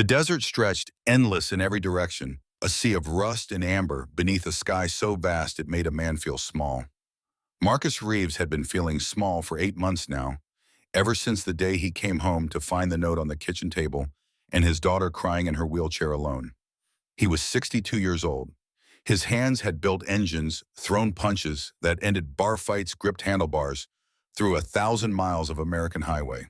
The desert stretched endless in every direction, a sea of rust and amber beneath a sky so vast it made a man feel small. Marcus Reeves had been feeling small for 8 months now, ever since the day he came home to find the note on the kitchen table and his daughter crying in her wheelchair alone. He was 62 years old. His hands had built engines, thrown punches that ended bar fights, gripped handlebars through 1,000 miles of American highway.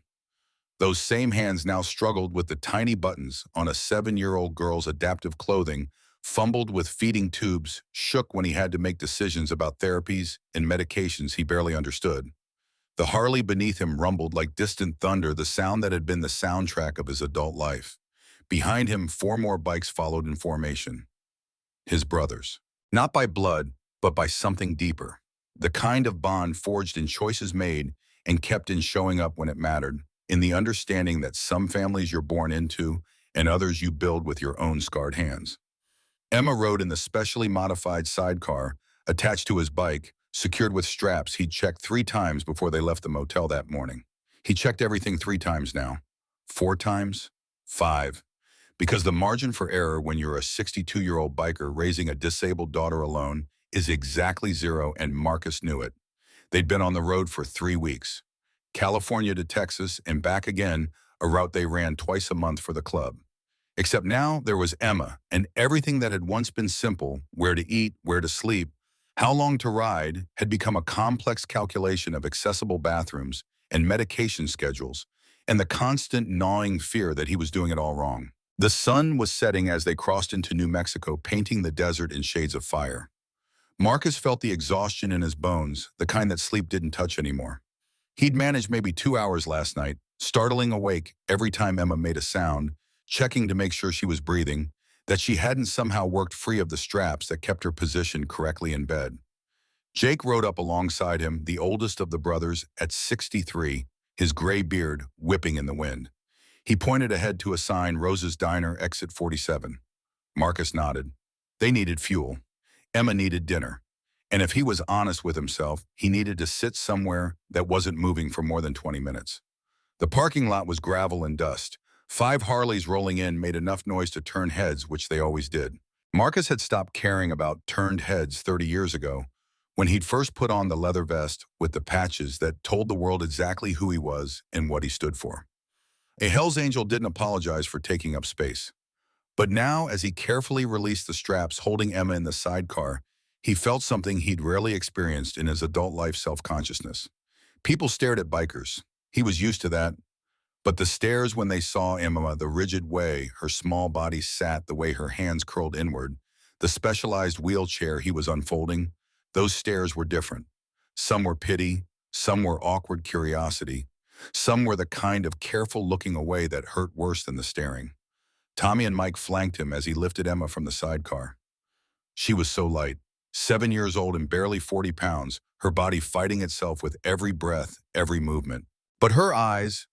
Those same hands now struggled with the tiny buttons on a 7-year-old girl's adaptive clothing, fumbled with feeding tubes, shook when he had to make decisions about therapies and medications he barely understood. The Harley beneath him rumbled like distant thunder, the sound that had been the soundtrack of his adult life. Behind him, 4 more bikes followed in formation. His brothers. Not by blood, but by something deeper. The kind of bond forged in choices made and kept in showing up when it mattered, in the understanding that some families you're born into and others you build with your own scarred hands. Emma rode in the specially modified sidecar attached to his bike, secured with straps he'd checked 3 times before they left the motel that morning. He checked everything 3 times now. 4 times? 5. Because the margin for error when you're a 62-year-old biker raising a disabled daughter alone is exactly 0, and Marcus knew it. They'd been on the road for 3 weeks. California to Texas and back again, a route they ran twice a month for the club. Except now there was Emma, and everything that had once been simple, where to eat, where to sleep, how long to ride, had become a complex calculation of accessible bathrooms and medication schedules, and the constant gnawing fear that he was doing it all wrong. The sun was setting as they crossed into New Mexico, painting the desert in shades of fire. Marcus felt the exhaustion in his bones, the kind that sleep didn't touch anymore. He'd managed maybe 2 hours last night, startling awake every time Emma made a sound, checking to make sure she was breathing, that she hadn't somehow worked free of the straps that kept her positioned correctly in bed. Jake rode up alongside him, the oldest of the brothers, at 63, his gray beard whipping in the wind. He pointed ahead to a sign, Rose's Diner, exit 47. Marcus nodded. They needed fuel. Emma needed dinner. And if he was honest with himself, he needed to sit somewhere that wasn't moving for more than 20 minutes. The parking lot was gravel and dust. 5 Harleys rolling in made enough noise to turn heads, which they always did. Marcus had stopped caring about turned heads 30 years ago, when he'd first put on the leather vest with the patches that told the world exactly who he was and what he stood for. A Hell's Angel didn't apologize for taking up space. But now, as he carefully released the straps holding Emma in the sidecar, he felt something he'd rarely experienced in his adult life: self-consciousness. People stared at bikers. He was used to that. But the stares when they saw Emma, the rigid way her small body sat, the way her hands curled inward, the specialized wheelchair he was unfolding, those stares were different. Some were pity, some were awkward curiosity, some were the kind of careful looking away that hurt worse than the staring. Tommy and Mike flanked him as he lifted Emma from the sidecar. She was so light, 7 years old and barely 40 pounds, her body fighting itself with every breath, every movement. But her eyes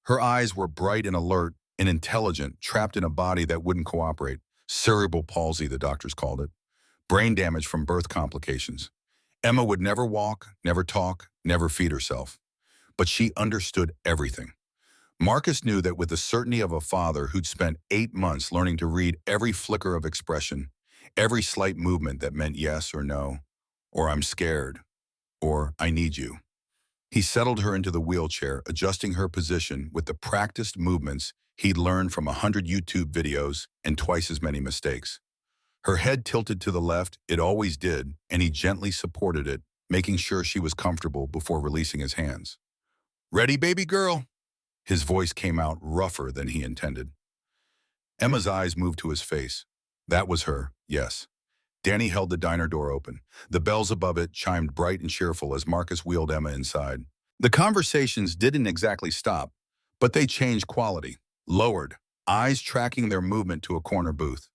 were bright and alert and intelligent, trapped in a body that wouldn't cooperate. Cerebral palsy, the doctors called it. Brain damage from birth complications. Emma would never walk, never talk, never feed herself. But she understood everything. Marcus knew that with the certainty of a father who'd spent 8 months learning to read every flicker of expression, every slight movement that meant yes or no, or I'm scared, or I need you. He settled her into the wheelchair, adjusting her position with the practiced movements he'd learned from 100 YouTube videos and twice as many mistakes. Her head tilted to the left, it always did, and he gently supported it, making sure she was comfortable before releasing his hands. "Ready, baby girl?" His voice came out rougher than he intended. Emma's eyes moved to his face. That was her, yes. Danny held the diner door open. The bells above it chimed bright and cheerful as Marcus wheeled Emma inside. The conversations didn't exactly stop, but they changed quality, lowered, eyes tracking their movement to a corner booth.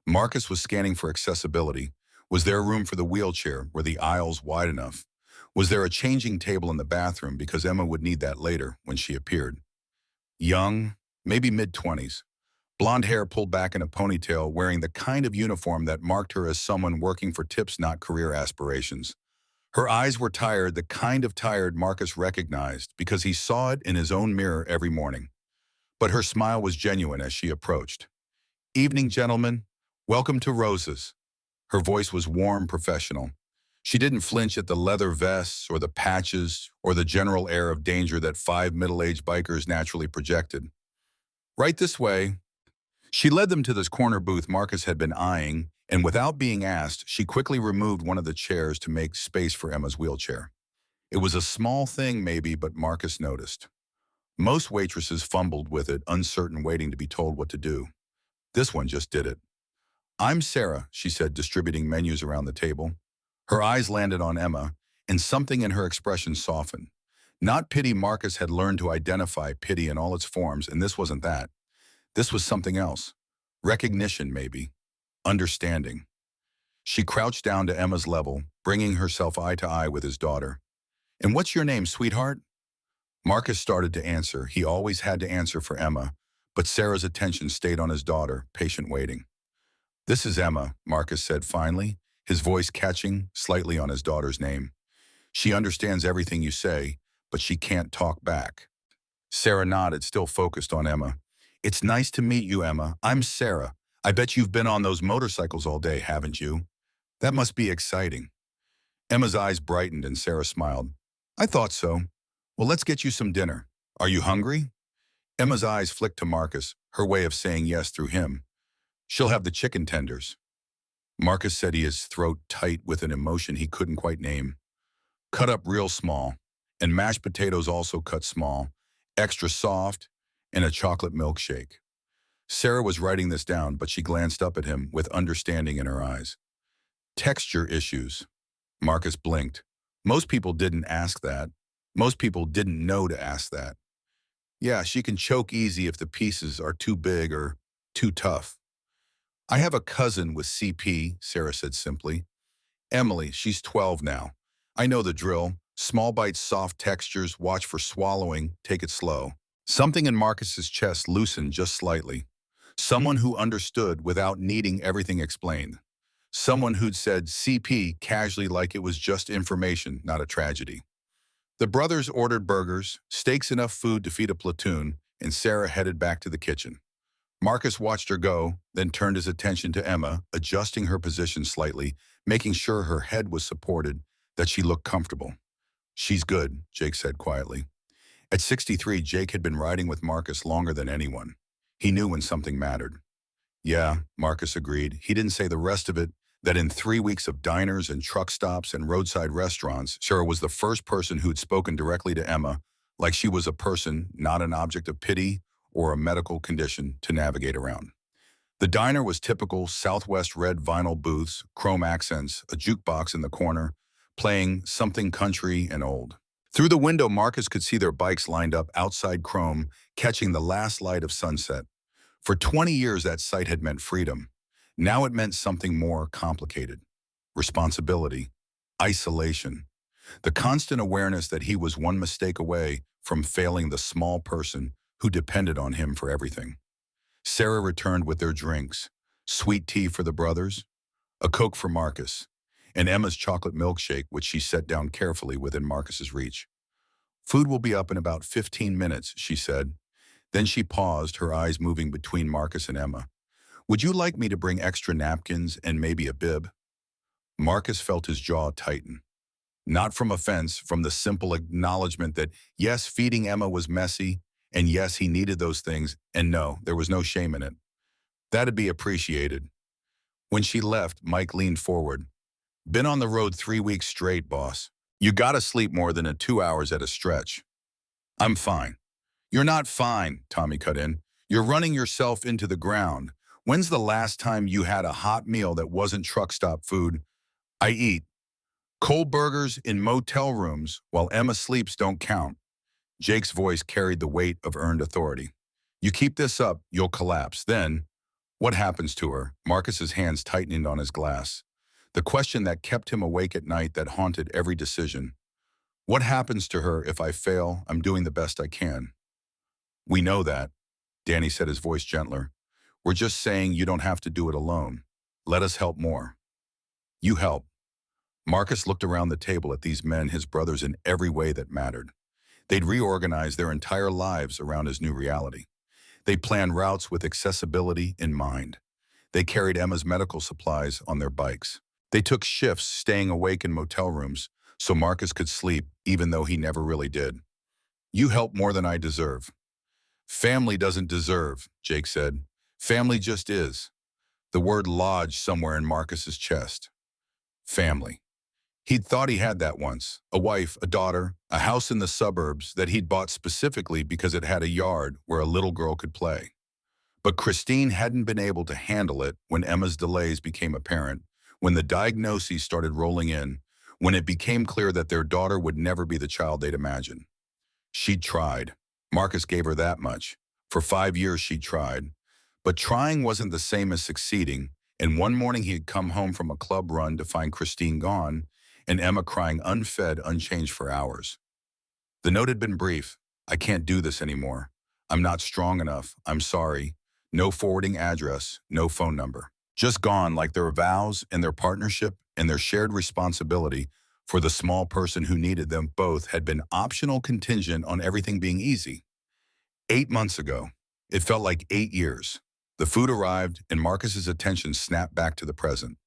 Marcus was scanning for accessibility. Was there room for the wheelchair? Were the aisles wide enough? Was there a changing table in the bathroom, because Emma would need that later when she appeared? Young, maybe mid-20s. Blonde hair pulled back in a ponytail, wearing the kind of uniform that marked her as someone working for tips, not career aspirations. Her eyes were tired, the kind of tired Marcus recognized because he saw it in his own mirror every morning. But her smile was genuine as she approached. Evening, gentlemen. Welcome to Rose's. Her voice was warm, professional. She didn't flinch at the leather vests or the patches or the general air of danger that five middle-aged bikers naturally projected. Right this way. She led them to this corner booth Marcus had been eyeing, and without being asked, she quickly removed one of the chairs to make space for Emma's wheelchair. It was a small thing maybe, but Marcus noticed. Most waitresses fumbled with it, uncertain, waiting to be told what to do. This one just did it. "I'm Sarah," she said, distributing menus around the table. Her eyes landed on Emma, and something in her expression softened. Not pity. Marcus had learned to identify pity in all its forms, and this wasn't that. This was something else. Recognition, maybe. Understanding. She crouched down to Emma's level, bringing herself eye to eye with his daughter. "And what's your name, sweetheart?" Marcus started to answer. He always had to answer for Emma, but Sarah's attention stayed on his daughter, patient waiting. "This is Emma," Marcus said finally, his voice catching slightly on his daughter's name. "She understands everything you say, but she can't talk back." Sarah nodded, still focused on Emma. "It's nice to meet you, Emma. I'm Sarah. I bet you've been on those motorcycles all day, haven't you? That must be exciting." Emma's eyes brightened and Sarah smiled. "I thought so. Well, let's get you some dinner. Are you hungry?" Emma's eyes flicked to Marcus, her way of saying yes through him. "She'll have the chicken tenders." Marcus said, his throat tight with an emotion he couldn't quite name. "Cut up real small, and mashed potatoes also cut small, extra soft, and a chocolate milkshake." Sarah was writing this down, but she glanced up at him with understanding in her eyes. "Texture issues." Marcus blinked. Most people didn't ask that. Most people didn't know to ask that. "Yeah, she can choke easy if the pieces are too big or too tough." "I have a cousin with CP," Sarah said simply. "Emily, she's 12 now. I know the drill. Small bites, soft textures, watch for swallowing, take it slow." Something in Marcus's chest loosened just slightly. Someone who understood without needing everything explained. Someone who'd said CP casually like it was just information, not a tragedy. The brothers ordered burgers, steaks, enough food to feed a platoon, and Sarah headed back to the kitchen. Marcus watched her go, then turned his attention to Emma, adjusting her position slightly, making sure her head was supported, that she looked comfortable. "She's good," Jake said quietly. At 63, Jake had been riding with Marcus longer than anyone. He knew when something mattered. "Yeah," Marcus agreed. He didn't say the rest of it, that in 3 weeks of diners and truck stops and roadside restaurants, Sarah was the first person who'd spoken directly to Emma, like she was a person, not an object of pity or a medical condition to navigate around. The diner was typical Southwest red vinyl booths, chrome accents, a jukebox in the corner, playing something country and old. Through the window, Marcus could see their bikes lined up outside chrome, catching the last light of sunset. For 20 years, that sight had meant freedom. Now it meant something more complicated. Responsibility. Isolation. The constant awareness that he was one mistake away from failing the small person who depended on him for everything. Sarah returned with their drinks. Sweet tea for the brothers, a Coke for Marcus, and Emma's chocolate milkshake, which she set down carefully within Marcus's reach. "Food will be up in about 15 minutes, she said. Then she paused, her eyes moving between Marcus and Emma. "Would you like me to bring extra napkins and maybe a bib?" Marcus felt his jaw tighten. Not from offense, from the simple acknowledgement that, yes, feeding Emma was messy, and yes, he needed those things, and no, there was no shame in it. That'd be appreciated. When she left, Mike leaned forward. "Been on the road 3 weeks straight, boss. You gotta sleep more than 2 hours at a stretch." "I'm fine." "You're not fine," Tommy cut in. "You're running yourself into the ground. When's the last time you had a hot meal that wasn't truck stop food? I eat. Cold burgers in motel rooms while Emma sleeps don't count." Jake's voice carried the weight of earned authority. "You keep this up, you'll collapse. Then, what happens to her?" Marcus's hands tightened on his glass. The question that kept him awake at night, that haunted every decision. "What happens to her if I fail? I'm doing the best I can." "We know that," Danny said, his voice gentler. "We're just saying you don't have to do it alone. Let us help more." "You help." Marcus looked around the table at these men, his brothers, in every way that mattered. They'd reorganized their entire lives around his new reality. They planned routes with accessibility in mind. They carried Emma's medical supplies on their bikes. They took shifts staying awake in motel rooms so Marcus could sleep even though he never really did. You help more than I deserve. Family doesn't deserve, Jake said. Family just is. The word lodged somewhere in Marcus's chest. Family. He'd thought he had that once. A wife, a daughter, a house in the suburbs that he'd bought specifically because it had a yard where a little girl could play. But Christine hadn't been able to handle it when Emma's delays became apparent, when the diagnoses started rolling in, when it became clear that their daughter would never be the child they'd imagined. She'd tried. Marcus gave her that much. For 5 years she'd tried. But trying wasn't the same as succeeding, and one morning he had come home from a club run to find Christine gone, and Emma crying unfed, unchanged for hours. The note had been brief. I can't do this anymore. I'm not strong enough. I'm sorry. No forwarding address, no phone number. Just gone like their vows and their partnership and their shared responsibility for the small person who needed them both had been optional contingent on everything being easy. 8 months ago. It felt like 8 years. The food arrived and Marcus's attention snapped back to the present.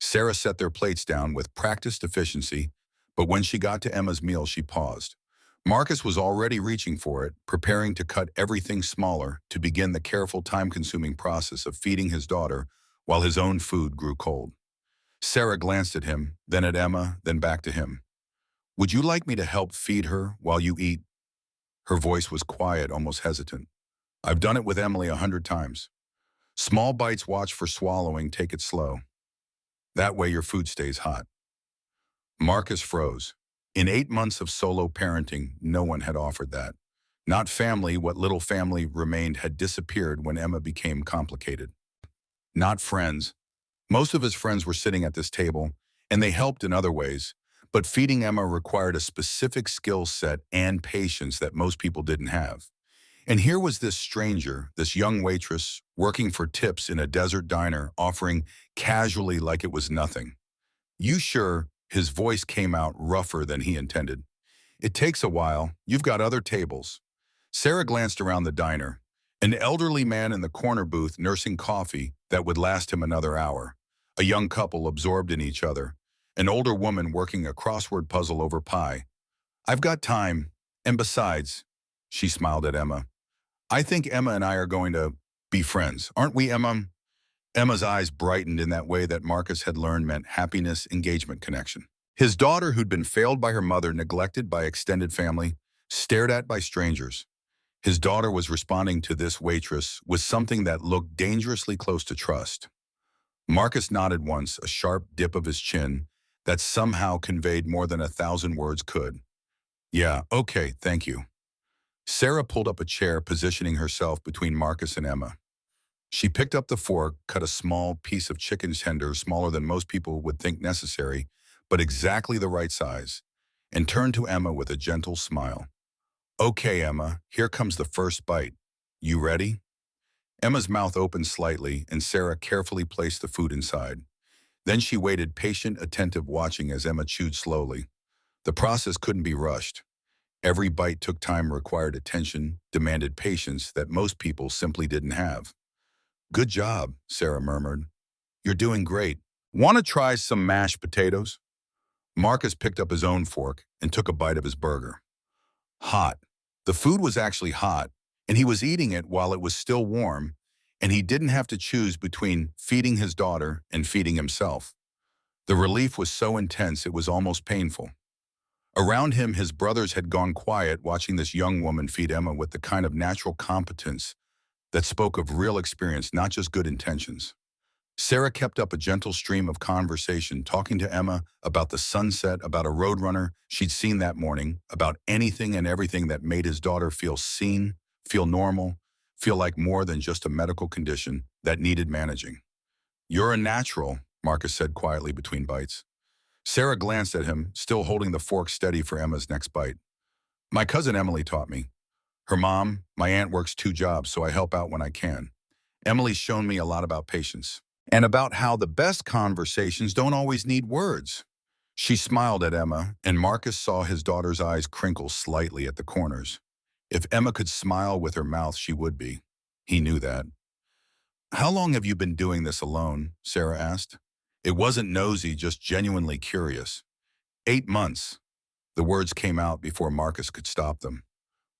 Sarah set their plates down with practiced efficiency, but when she got to Emma's meal, she paused. Marcus was already reaching for it, preparing to cut everything smaller to begin the careful, time-consuming process of feeding his daughter while his own food grew cold. Sarah glanced at him, then at Emma, then back to him. Would you like me to help feed her while you eat? Her voice was quiet, almost hesitant. I've done it with Emily 100 times. Small bites, watch for swallowing, take it slow. That way your food stays hot. Marcus froze. In 8 months of solo parenting, no one had offered that. Not family, what little family remained had disappeared when Emma became complicated. Not friends. Most of his friends were sitting at this table, and they helped in other ways, but feeding Emma required a specific skill set and patience that most people didn't have. And here was this stranger, this young waitress, working for tips in a desert diner, offering casually like it was nothing. You sure? His voice came out rougher than he intended. It takes a while. You've got other tables. Sarah glanced around the diner. An elderly man in the corner booth nursing coffee that would last him another hour. A young couple absorbed in each other. An older woman working a crossword puzzle over pie. I've got time. And besides, she smiled at Emma. I think Emma and I are going to be friends. Aren't we, Emma? Emma's eyes brightened in that way that Marcus had learned meant happiness, engagement, connection. His daughter, who'd been failed by her mother, neglected by extended family, stared at by strangers. His daughter was responding to this waitress with something that looked dangerously close to trust. Marcus nodded once, a sharp dip of his chin that somehow conveyed more than 1,000 words could. Yeah, okay, thank you. Sarah pulled up a chair, positioning herself between Marcus and Emma. She picked up the fork, cut a small piece of chicken tender, smaller than most people would think necessary, but exactly the right size, and turned to Emma with a gentle smile. Okay, Emma, here comes the first bite. You ready? Emma's mouth opened slightly, and Sarah carefully placed the food inside. Then she waited, patient, attentive, watching as Emma chewed slowly. The process couldn't be rushed. Every bite took time, required attention, demanded patience that most people simply didn't have. Good job, Sarah murmured. You're doing great. Want to try some mashed potatoes? Marcus picked up his own fork and took a bite of his burger. Hot. The food was actually hot, and he was eating it while it was still warm, and he didn't have to choose between feeding his daughter and feeding himself. The relief was so intense it was almost painful. Around him, his brothers had gone quiet, watching this young woman feed Emma with the kind of natural competence that spoke of real experience, not just good intentions. Sarah kept up a gentle stream of conversation, talking to Emma about the sunset, about a roadrunner she'd seen that morning, about anything and everything that made his daughter feel seen, feel normal, feel like more than just a medical condition that needed managing. You're a natural, Marcus said quietly between bites. Sarah glanced at him, still holding the fork steady for Emma's next bite. My cousin Emily taught me. Her mom, my aunt, works 2 jobs, so I help out when I can. Emily's shown me a lot about patience and about how the best conversations don't always need words. She smiled at Emma, and Marcus saw his daughter's eyes crinkle slightly at the corners. If Emma could smile with her mouth, she would be. He knew that. How long have you been doing this alone? Sarah asked. It wasn't nosy, just genuinely curious. 8 months. The words came out before Marcus could stop them.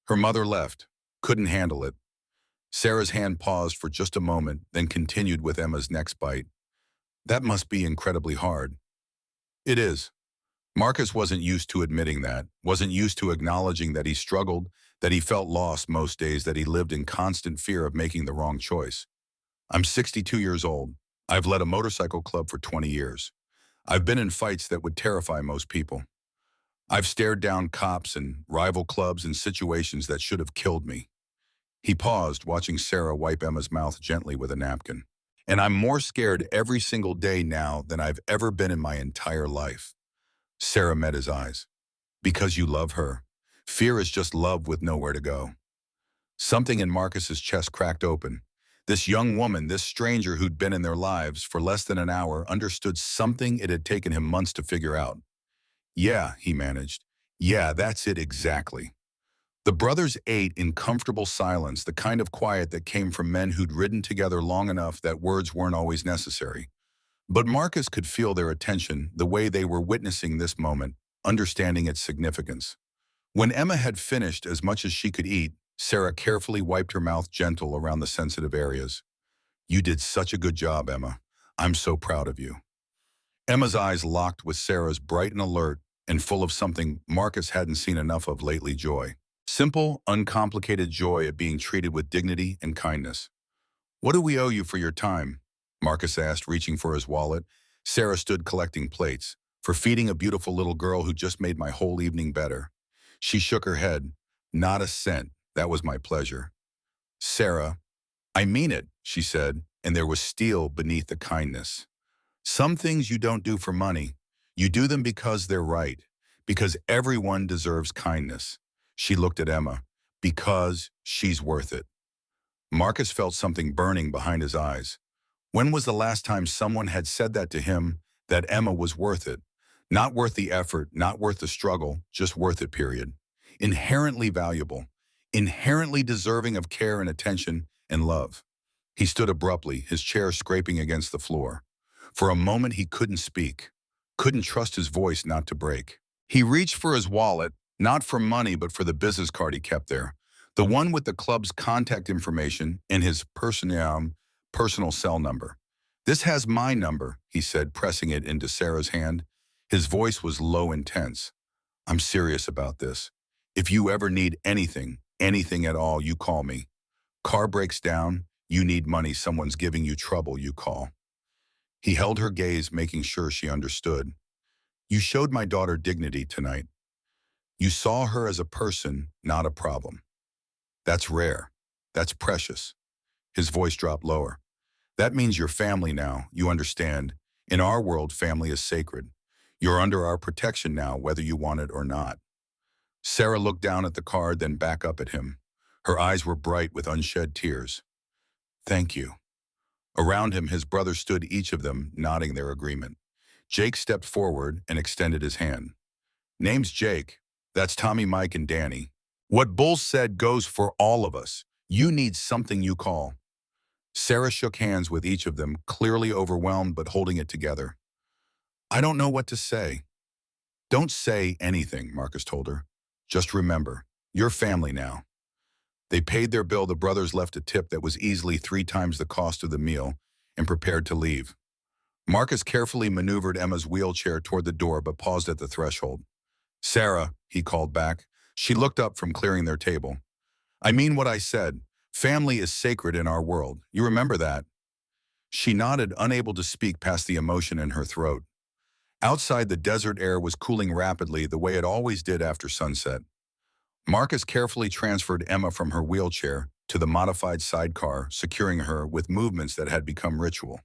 Her mother left, couldn't handle it. Sarah's hand paused for just a moment, then continued with Emma's next bite. That must be incredibly hard. It is. Marcus wasn't used to admitting that, wasn't used to acknowledging that he struggled, that he felt lost most days, that he lived in constant fear of making the wrong choice. I'm 62 years old. I've led a motorcycle club for 20 years. I've been in fights that would terrify most people. I've stared down cops and rival clubs in situations that should have killed me. He paused, watching Sarah wipe Emma's mouth gently with a napkin. And I'm more scared every single day now than I've ever been in my entire life. Sarah met his eyes. Because you love her. Fear is just love with nowhere to go. Something in Marcus's chest cracked open. This young woman, this stranger who'd been in their lives for less than an hour, understood something it had taken him months to figure out. Yeah, he managed. Yeah, that's it exactly. The brothers ate in comfortable silence, the kind of quiet that came from men who'd ridden together long enough that words weren't always necessary. But Marcus could feel their attention, the way they were witnessing this moment, understanding its significance. When Emma had finished as much as she could eat, Sarah carefully wiped her mouth gentle around the sensitive areas. You did such a good job, Emma. I'm so proud of you. Emma's eyes locked with Sarah's, bright and alert, and full of something Marcus hadn't seen enough of lately: joy. Simple, uncomplicated joy at being treated with dignity and kindness. What do we owe you for your time? Marcus asked, reaching for his wallet. Sarah stood collecting plates. For feeding a beautiful little girl who just made my whole evening better. She shook her head. Not a cent. That was my pleasure. Sarah, I mean it, she said, and there was steel beneath the kindness. Some things you don't do for money. You do them because they're right. Because everyone deserves kindness. She looked at Emma. Because she's worth it. Marcus felt something burning behind his eyes. When was the last time someone had said that to him, that Emma was worth it? Not worth the effort, not worth the struggle, just worth it, period. Inherently valuable, inherently deserving of care and attention and love. He stood abruptly, his chair scraping against the floor. For a moment he couldn't speak, couldn't trust his voice not to break. He reached for his wallet, not for money but for the business card he kept there. The one with the club's contact information and his personal cell number. This has my number, he said, pressing it into Sarah's hand. His voice was low and tense. I'm serious about this. If you ever need anything, anything at all, you call me. Car breaks down, you need money, someone's giving you trouble, you call. He held her gaze, making sure she understood. You showed my daughter dignity tonight. You saw her as a person, not a problem. That's rare. That's precious. His voice dropped lower. That means you're family now, you understand. In our world, family is sacred. You're under our protection now, whether you want it or not. Sarah looked down at the card, then back up at him. Her eyes were bright with unshed tears. Thank you. Around him, his brothers stood, each of them nodding their agreement. Jake stepped forward and extended his hand. Name's Jake. That's Tommy, Mike, and Danny. What Bull said goes for all of us. You need something, you call. Sarah shook hands with each of them, clearly overwhelmed but holding it together. I don't know what to say. Don't say anything, Marcus told her. Just remember, you're family now. They paid their bill. The brothers left a tip that was easily 3 times the cost of the meal and prepared to leave. Marcus carefully maneuvered Emma's wheelchair toward the door but paused at the threshold. Sarah, he called back. She looked up from clearing their table. I mean what I said. Family is sacred in our world. You remember that? She nodded, unable to speak past the emotion in her throat. Outside, the desert air was cooling rapidly, the way it always did after sunset. Marcus carefully transferred Emma from her wheelchair to the modified sidecar, securing her with movements that had become ritual.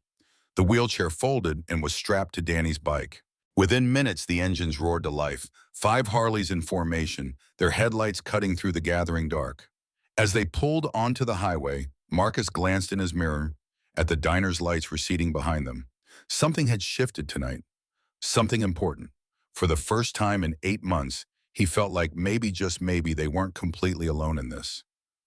The wheelchair folded and was strapped to Danny's bike. Within minutes, the engines roared to life, 5 Harleys in formation, their headlights cutting through the gathering dark. As they pulled onto the highway, Marcus glanced in his mirror at the diner's lights receding behind them. Something had shifted tonight. Something important. For the first time in 8 months, he felt like maybe, just maybe, they weren't completely alone in this.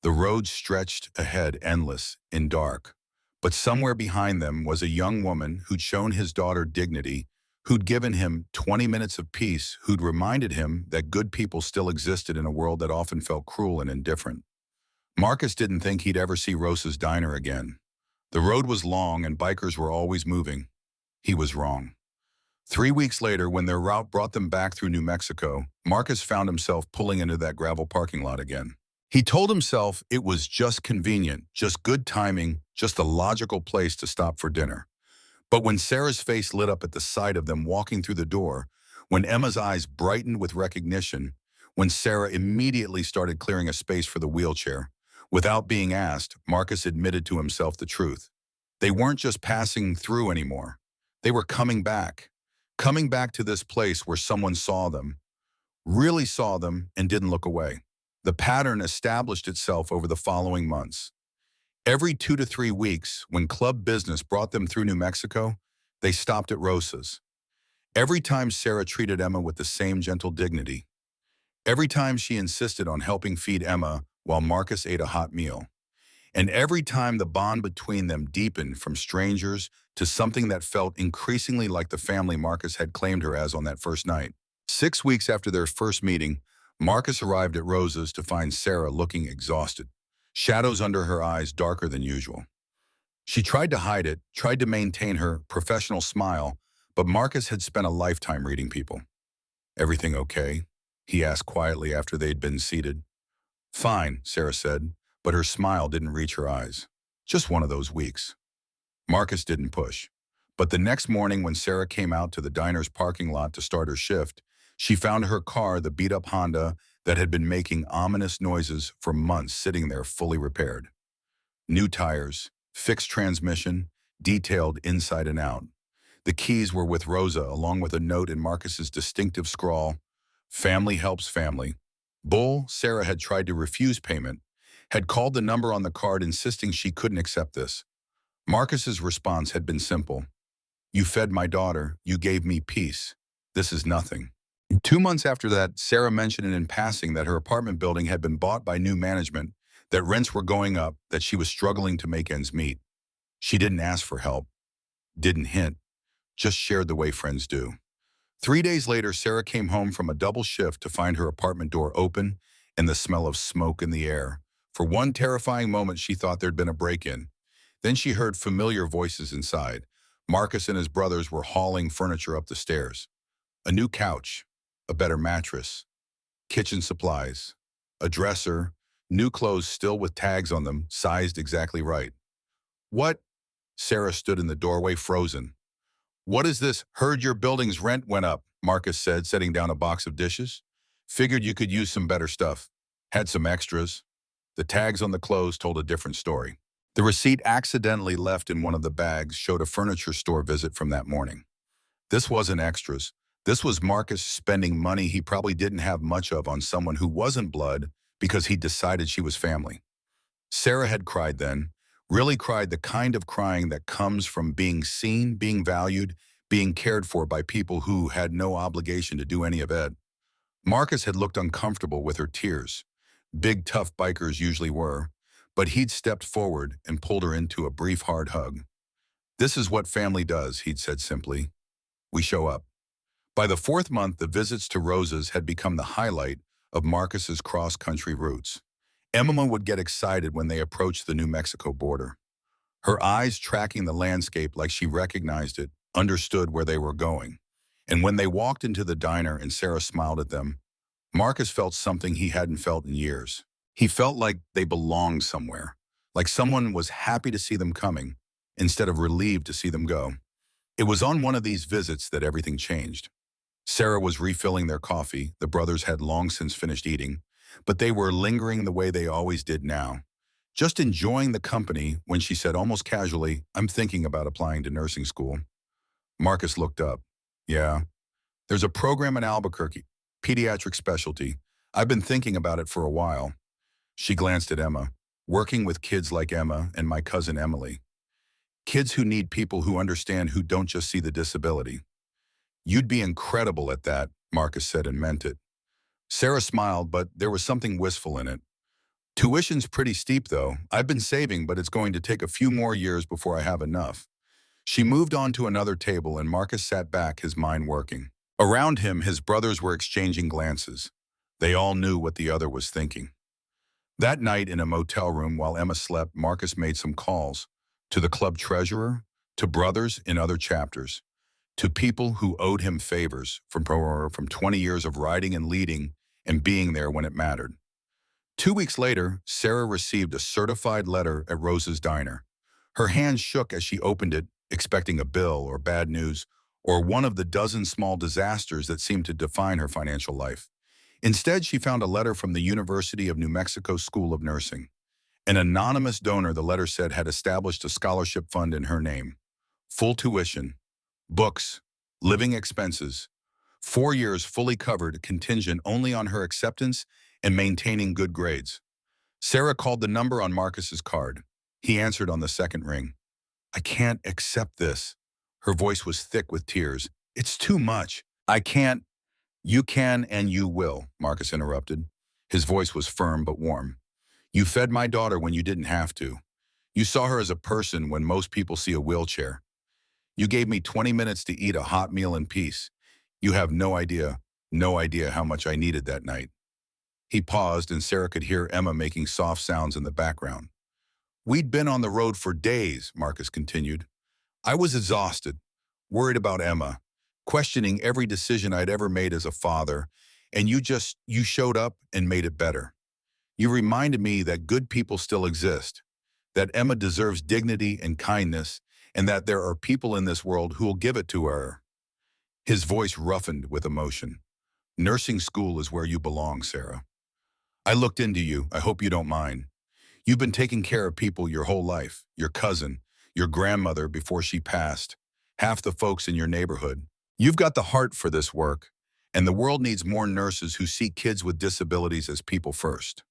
The road stretched ahead endless in dark. But somewhere behind them was a young woman who'd shown his daughter dignity, who'd given him 20 minutes of peace, who'd reminded him that good people still existed in a world that often felt cruel and indifferent. Marcus didn't think he'd ever see Rosa's diner again. The road was long and bikers were always moving. He was wrong. 3 weeks later, when their route brought them back through New Mexico, Marcus found himself pulling into that gravel parking lot again. He told himself it was just convenient, just good timing, just a logical place to stop for dinner. But when Sarah's face lit up at the sight of them walking through the door, when Emma's eyes brightened with recognition, when Sarah immediately started clearing a space for the wheelchair, without being asked, Marcus admitted to himself the truth. They weren't just passing through anymore. They were coming back to this place where someone saw them, really saw them, and didn't look away. The pattern established itself over the following months. Every 2 to 3 weeks, when club business brought them through New Mexico, they stopped at Rosa's. Every time Sarah treated Emma with the same gentle dignity. Every time she insisted on helping feed Emma while Marcus ate a hot meal. And every time the bond between them deepened from strangers to something that felt increasingly like the family Marcus had claimed her as on that first night. 6 weeks after their first meeting, Marcus arrived at Rosa's to find Sarah looking exhausted, shadows under her eyes darker than usual. She tried to hide it, tried to maintain her professional smile, but Marcus had spent a lifetime reading people. "Everything okay?" he asked quietly after they'd been seated. "Fine," Sarah said, but her smile didn't reach her eyes. "Just one of those weeks." Marcus didn't push. But the next morning when Sarah came out to the diner's parking lot to start her shift, she found her car, the beat-up Honda, that had been making ominous noises for months, sitting there fully repaired. New tires, fixed transmission, detailed inside and out. The keys were with Rosa, along with a note in Marcus's distinctive scrawl, "Family helps family." Bull, Sarah had tried to refuse payment, had called the number on the card insisting she couldn't accept this. Marcus's response had been simple. "You fed my daughter, you gave me peace. This is nothing." 2 months after that, Sarah mentioned in passing that her apartment building had been bought by new management, that rents were going up, that she was struggling to make ends meet. She didn't ask for help, didn't hint, just shared the way friends do. 3 days later, Sarah came home from a double shift to find her apartment door open and the smell of smoke in the air. For one terrifying moment, she thought there'd been a break-in. Then she heard familiar voices inside. Marcus and his brothers were hauling furniture up the stairs. A new couch, a better mattress, kitchen supplies, a dresser, new clothes still with tags on them, sized exactly right. "What?" Sarah stood in the doorway, frozen. "What is this?" "Heard your building's rent went up," Marcus said, setting down a box of dishes. "Figured you could use some better stuff. Had some extras." The tags on the clothes told a different story. The receipt accidentally left in one of the bags showed a furniture store visit from that morning. This wasn't extras. This was Marcus spending money he probably didn't have much of on someone who wasn't blood because he decided she was family. Sarah had cried then, really cried, the kind of crying that comes from being seen, being valued, being cared for by people who had no obligation to do any of it. Marcus had looked uncomfortable with her tears. Big, tough bikers usually were. But he'd stepped forward and pulled her into a brief, hard hug. "This is what family does," he'd said simply. "We show up." By the 4th month, the visits to Rosa's had become the highlight of Marcus's cross-country routes. Emma would get excited when they approached the New Mexico border. Her eyes tracking the landscape like she recognized it, understood where they were going. And when they walked into the diner and Sarah smiled at them, Marcus felt something he hadn't felt in years. He felt like they belonged somewhere, like someone was happy to see them coming, instead of relieved to see them go. It was on one of these visits that everything changed. Sarah was refilling their coffee. The brothers had long since finished eating, but they were lingering the way they always did now, just enjoying the company when she said almost casually, "I'm thinking about applying to nursing school." Marcus looked up. "Yeah, there's a program in Albuquerque, pediatric specialty. I've been thinking about it for a while." She glanced at Emma. "Working with kids like Emma and my cousin Emily. Kids who need people who understand, who don't just see the disability." "You'd be incredible at that," Marcus said and meant it. Sarah smiled, but there was something wistful in it. Tuition's pretty steep, though. I've been saving, but it's going to take a few more years before I have enough. She moved on to another table, and Marcus sat back, his mind working. Around him, his brothers were exchanging glances. They all knew what the other was thinking. That night in a motel room while Emma slept, Marcus made some calls to the club treasurer, to brothers in other chapters, to people who owed him favors from 20 years of writing and leading and being there when it mattered. 2 weeks later, Sarah received a certified letter at Rose's diner. Her hand shook as she opened it, expecting a bill or bad news or one of the dozen small disasters that seemed to define her financial life. Instead, she found a letter from the University of New Mexico School of Nursing. An anonymous donor, the letter said, had established a scholarship fund in her name. Full tuition, books, living expenses, 4 years fully covered, contingent only on her acceptance and maintaining good grades. Sarah called the number on Marcus's card. He answered on the second ring. "I can't accept this." Her voice was thick with tears. "It's too much. I can't." "You can and you will," Marcus interrupted. His voice was firm but warm. "You fed my daughter when you didn't have to. You saw her as a person when most people see a wheelchair. You gave me 20 minutes to eat a hot meal in peace. You have no idea how much I needed that night." He paused, and Sarah could hear Emma making soft sounds in the background. "We'd been on the road for days," Marcus continued. "I was exhausted, worried about Emma, questioning every decision I'd ever made as a father, and you showed up and made it better. You reminded me that good people still exist, that Emma deserves dignity and kindness, and that there are people in this world who will give it to her." His voice roughened with emotion. "Nursing school is where you belong, Sarah. I looked into you. I hope you don't mind. You've been taking care of people your whole life, your cousin, your grandmother before she passed, half the folks in your neighborhood. You've got the heart for this work, and the world needs more nurses who see kids with disabilities as people first."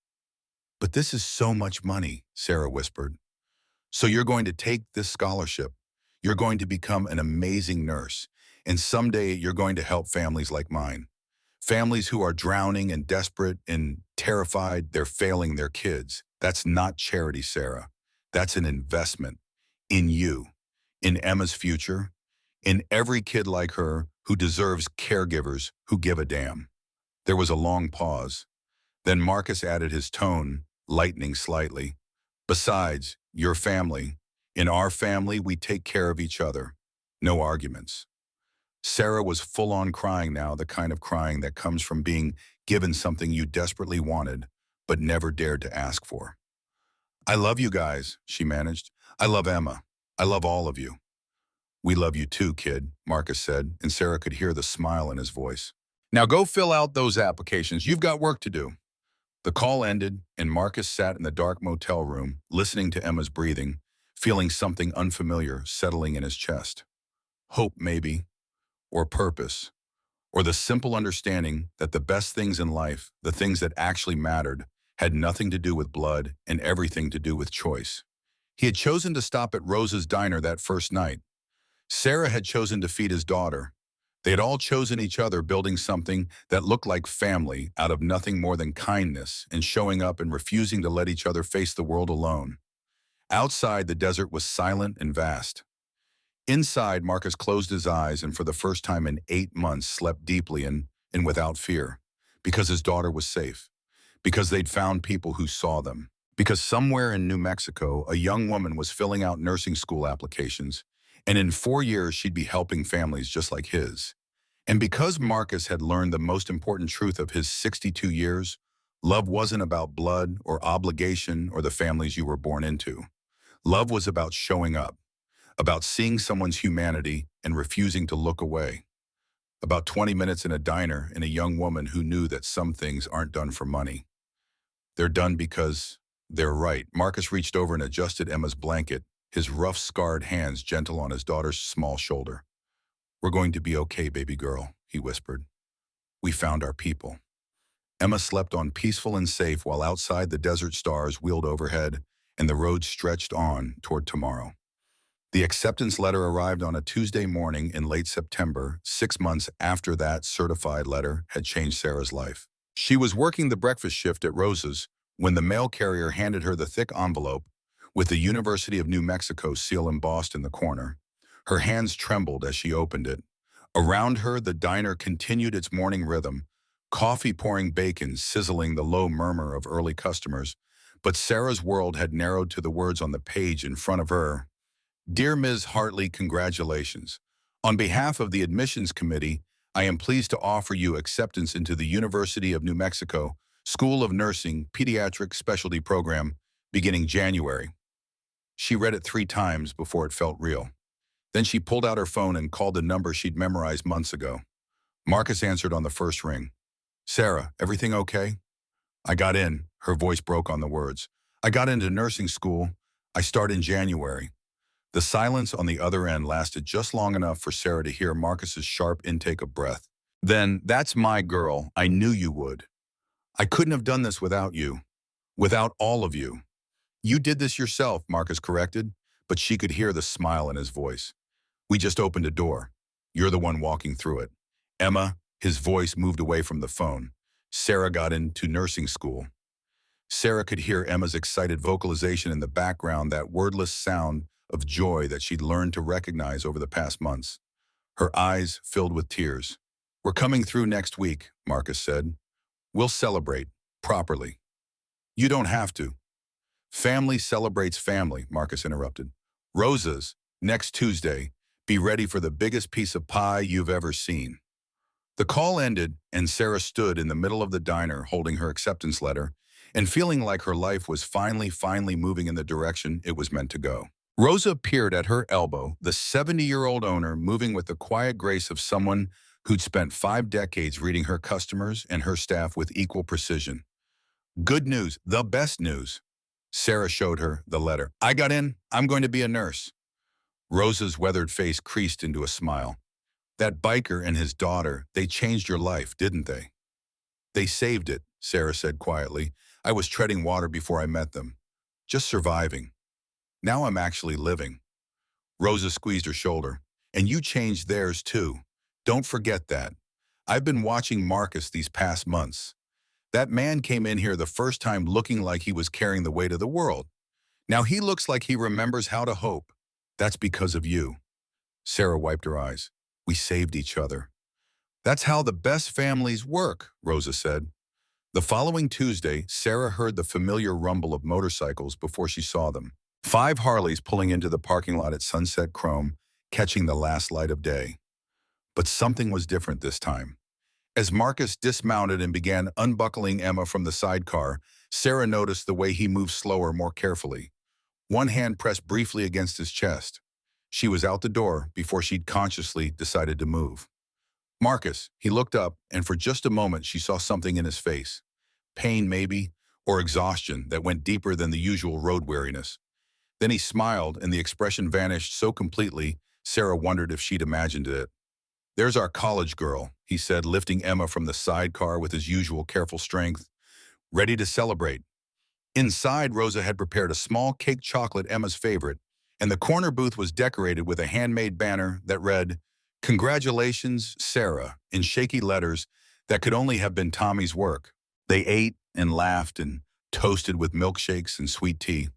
"But this is so much money," Sarah whispered. "So you're going to take this scholarship. You're going to become an amazing nurse, and someday you're going to help families like mine. Families who are drowning and desperate and terrified they're failing their kids. That's not charity, Sarah. That's an investment in you, in Emma's future, in every kid like her who deserves caregivers who give a damn." There was a long pause. Then Marcus added, his tone lightening slightly. "Besides, your family. In our family, we take care of each other. No arguments." Sarah was full-on crying now, the kind of crying that comes from being given something you desperately wanted, but never dared to ask for. "I love you guys," she managed. "I love Emma. I love all of you." "We love you too, kid," Marcus said, and Sarah could hear the smile in his voice. "Now go fill out those applications. You've got work to do." The call ended, and Marcus sat in the dark motel room, listening to Emma's breathing, feeling something unfamiliar settling in his chest. Hope, maybe, or purpose, or the simple understanding that the best things in life, the things that actually mattered, had nothing to do with blood and everything to do with choice. He had chosen to stop at Rose's diner that first night. Sarah had chosen to feed his daughter. They had all chosen each other, building something that looked like family out of nothing more than kindness and showing up and refusing to let each other face the world alone. Outside, the desert was silent and vast. Inside, Marcus closed his eyes and for the first time in 8 months slept deeply and without fear, because his daughter was safe, because they'd found people who saw them, because somewhere in New Mexico, a young woman was filling out nursing school applications, and in 4 years she'd be helping families just like his. And because Marcus had learned the most important truth of his 62 years, love wasn't about blood or obligation or the families you were born into. Love was about showing up, about seeing someone's humanity and refusing to look away. About 20 minutes in a diner and a young woman who knew that some things aren't done for money. They're done because they're right. Marcus reached over and adjusted Emma's blanket, his rough, scarred hands gentle on his daughter's small shoulder. "We're going to be okay, baby girl," he whispered. "We found our people." Emma slept on peaceful and safe while outside the desert stars wheeled overhead and the road stretched on toward tomorrow. The acceptance letter arrived on a Tuesday morning in late September, 6 months after that certified letter had changed Sarah's life. She was working the breakfast shift at Rose's, When the mail carrier handed her the thick envelope with the University of New Mexico seal embossed in the corner, her hands trembled as she opened it. Around her, the diner continued its morning rhythm, coffee pouring bacon sizzling the low murmur of early customers, but Sarah's world had narrowed to the words on the page in front of her. Dear Ms. Hartley, congratulations. On behalf of the admissions committee, I am pleased to offer you acceptance into the University of New Mexico School of Nursing Pediatric Specialty Program beginning January. She read it 3 times before it felt real. Then she pulled out her phone and called the number she'd memorized months ago. Marcus answered on the first ring. Sarah, everything okay? I got in. Her voice broke on the words. I got into nursing school. I start in January. The silence on the other end lasted just long enough for Sarah to hear Marcus's sharp intake of breath. Then, that's my girl. I knew you would. I couldn't have done this without you. Without all of you. You did this yourself, Marcus corrected, but she could hear the smile in his voice. We just opened a door. You're the one walking through it. Emma, his voice moved away from the phone. Sarah got into nursing school. Sarah could hear Emma's excited vocalization in the background, that wordless sound of joy that she'd learned to recognize over the past months. Her eyes filled with tears. We're coming through next week, Marcus said. We'll celebrate, properly. You don't have to. Family celebrates family, Marcus interrupted. Rosa's, next Tuesday. Be ready for the biggest piece of pie you've ever seen. The call ended, and Sarah stood in the middle of the diner holding her acceptance letter and feeling like her life was finally moving in the direction it was meant to go. Rosa appeared at her elbow, the 70-year-old owner moving with the quiet grace of someone who'd spent 5 decades reading her customers and her staff with equal precision. Good news, the best news. Sarah showed her the letter. I got in. I'm going to be a nurse. Rosa's weathered face creased into a smile. That biker and his daughter, they changed your life, didn't they? They saved it, Sarah said quietly. I was treading water before I met them. Just surviving. Now I'm actually living. Rosa squeezed her shoulder. And you changed theirs too. Don't forget that. I've been watching Marcus these past months. That man came in here the first time looking like he was carrying the weight of the world. Now he looks like he remembers how to hope. That's because of you. Sarah wiped her eyes. We saved each other. That's how the best families work, Rosa said. The following Tuesday, Sarah heard the familiar rumble of motorcycles before she saw them. 5 Harleys pulling into the parking lot at Sunset Chrome, catching the last light of day. But something was different this time. As Marcus dismounted and began unbuckling Emma from the sidecar, Sarah noticed the way he moved slower, more carefully. One hand pressed briefly against his chest. She was out the door before she'd consciously decided to move. Marcus, he looked up, and for just a moment she saw something in his face. Pain, maybe, or exhaustion that went deeper than the usual road weariness. Then he smiled, and the expression vanished so completely, Sarah wondered if she'd imagined it. There's our college girl, he said, lifting Emma from the sidecar with his usual careful strength. Ready to celebrate. Inside, Rosa had prepared a small cake chocolate, Emma's favorite, and the corner booth was decorated with a handmade banner that read, Congratulations, Sarah, in shaky letters that could only have been Tommy's work. They ate and laughed and toasted with milkshakes and sweet tea.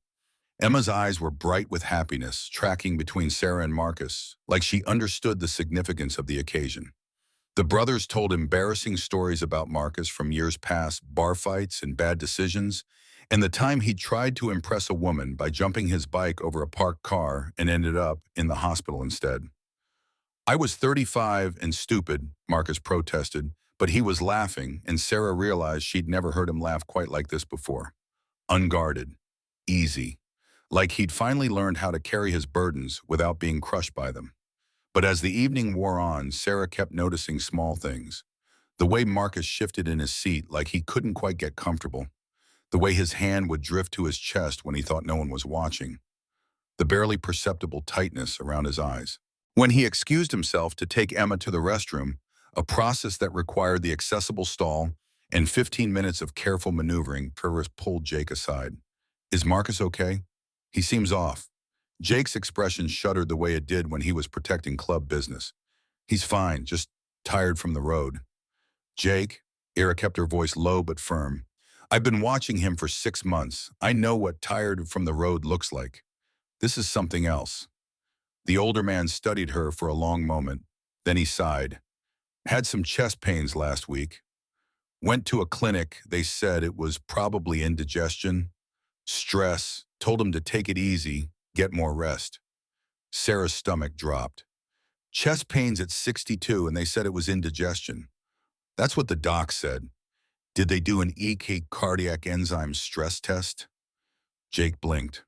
Emma's eyes were bright with happiness, tracking between Sarah and Marcus, like she understood the significance of the occasion. The brothers told embarrassing stories about Marcus from years past, bar fights and bad decisions, and the time he tried to impress a woman by jumping his bike over a parked car and ended up in the hospital instead. I was 35 and stupid, Marcus protested, but he was laughing, and Sarah realized she'd never heard him laugh quite like this before. Unguarded. Easy. Like he'd finally learned how to carry his burdens without being crushed by them. But as the evening wore on, Sarah kept noticing small things. The way Marcus shifted in his seat like he couldn't quite get comfortable. The way his hand would drift to his chest when he thought no one was watching. The barely perceptible tightness around his eyes. When he excused himself to take Emma to the restroom, a process that required the accessible stall and 15 minutes of careful maneuvering, Purvis pulled Jake aside. Is Marcus okay? He seems off. Jake's expression shuddered the way it did when he was protecting club business. He's fine, just tired from the road. Jake, Ira kept her voice low but firm. I've been watching him for 6 months. I know what tired from the road looks like. This is something else. The older man studied her for a long moment. Then he sighed. Had some chest pains last week. Went to a clinic. They said it was probably indigestion, stress, told him to take it easy, get more rest. Sarah's stomach dropped. Chest pains at 62, and they said it was indigestion. That's what the doc said. Did they do an EK cardiac enzyme stress test? Jake blinked.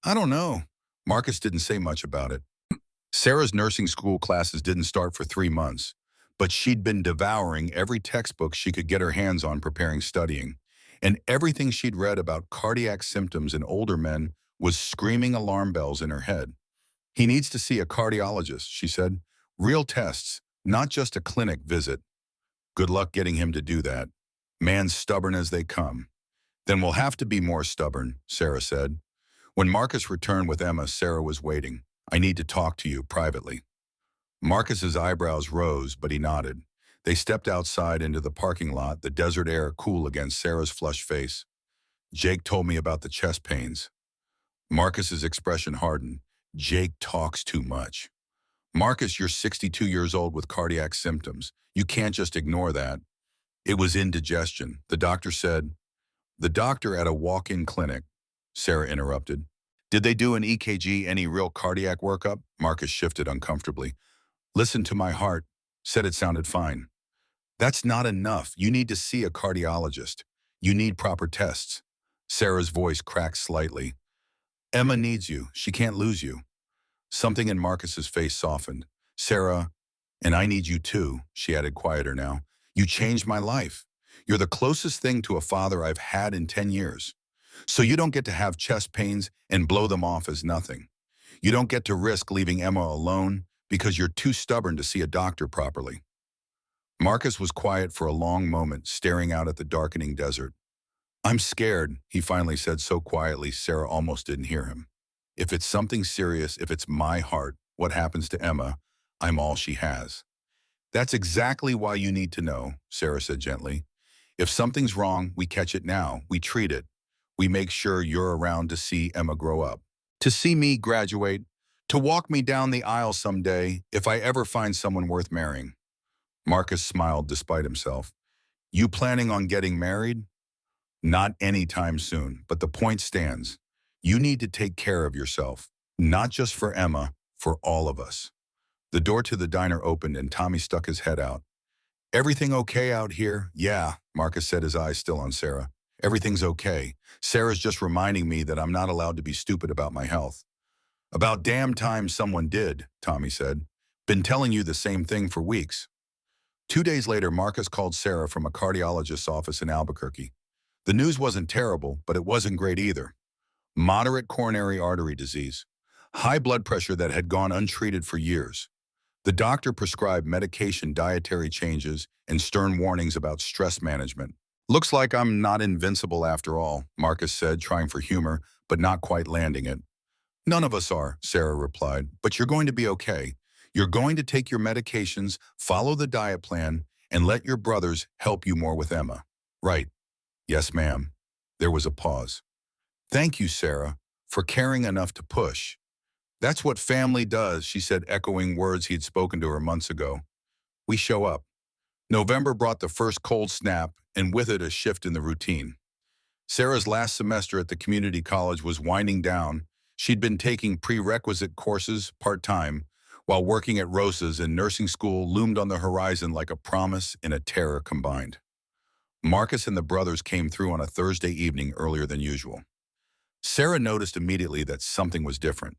I don't know. Marcus didn't say much about it. Sarah's nursing school classes didn't start for 3 months, but she'd been devouring every textbook she could get her hands on preparing studying, and everything she'd read about cardiac symptoms in older men was screaming alarm bells in her head. He needs to see a cardiologist, she said. Real tests, not just a clinic visit. Good luck getting him to do that. Man's stubborn as they come. Then we'll have to be more stubborn, Sarah said. When Marcus returned with Emma, Sarah was waiting. I need to talk to you privately. Marcus's eyebrows rose, but he nodded. They stepped outside into the parking lot, the desert air cool against Sarah's flushed face. Jake told me about the chest pains. Marcus's expression hardened. Jake talks too much. Marcus, you're 62 years old with cardiac symptoms. You can't just ignore that. It was indigestion, the doctor said. The doctor at a walk-in clinic, Sarah interrupted. Did they do an EKG, any real cardiac workup? Marcus shifted uncomfortably. Listened to my heart, said it sounded fine. That's not enough. You need to see a cardiologist. You need proper tests. Sarah's voice cracked slightly. Emma needs you. She can't lose you. Something in Marcus's face softened. Sarah, and I need you too, she added quieter now. You changed my life. You're the closest thing to a father I've had in 10 years. So you don't get to have chest pains and blow them off as nothing. You don't get to risk leaving Emma alone because you're too stubborn to see a doctor properly. Marcus was quiet for a long moment, staring out at the darkening desert. I'm scared, he finally said so quietly Sarah almost didn't hear him. If it's something serious, if it's my heart, what happens to Emma, I'm all she has. That's exactly why you need to know, Sarah said gently. If something's wrong, we catch it now, we treat it. We make sure you're around to see Emma grow up, to see me graduate, to walk me down the aisle someday if I ever find someone worth marrying. Marcus smiled despite himself. You planning on getting married? Not anytime soon, but the point stands. You need to take care of yourself, not just for Emma, for all of us. The door to the diner opened and Tommy stuck his head out. Everything okay out here? Yeah, Marcus said, his eyes still on Sarah. Everything's okay. Sarah's just reminding me that I'm not allowed to be stupid about my health. About damn time someone did, Tommy said. Been telling you the same thing for weeks. 2 days later, Marcus called Sarah from a cardiologist's office in Albuquerque. The news wasn't terrible, but it wasn't great either. Moderate coronary artery disease. High blood pressure that had gone untreated for years. The doctor prescribed medication, dietary changes, and stern warnings about stress management. Looks like I'm not invincible after all, Marcus said, trying for humor, but not quite landing it. None of us are, Sarah replied, but you're going to be okay. You're going to take your medications, follow the diet plan, and let your brothers help you more with Emma. Right. Yes, ma'am. There was a pause. Thank you, Sarah, for caring enough to push. That's what family does, she said, echoing words he'd spoken to her months ago. We show up. November brought the first cold snap, and with it a shift in the routine. Sarah's last semester at the community college was winding down. She'd been taking prerequisite courses part-time, while working at Rosa's and nursing school loomed on the horizon like a promise and a terror combined. Marcus and the brothers came through on a Thursday evening earlier than usual. Sarah noticed immediately that something was different.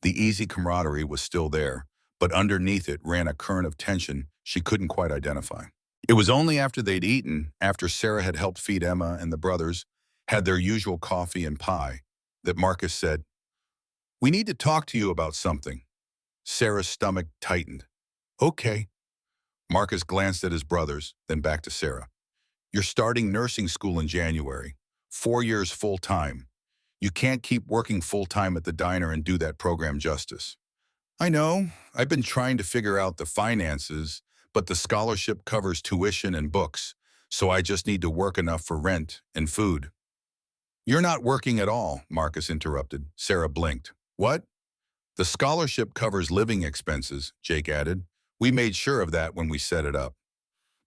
The easy camaraderie was still there, but underneath it ran a current of tension she couldn't quite identify. It was only after they'd eaten, after Sarah had helped feed Emma and the brothers, had their usual coffee and pie, that Marcus said, "We need to talk to you about something." Sarah's stomach tightened. Okay. Marcus glanced at his brothers, then back to Sarah. You're starting nursing school in January. 4 years full-time. You can't keep working full-time at the diner and do that program justice. I know. I've been trying to figure out the finances, but the scholarship covers tuition and books, so I just need to work enough for rent and food." "You're not working at all," Marcus interrupted. Sarah blinked. "What?" "The scholarship covers living expenses," Jake added. "We made sure of that when we set it up."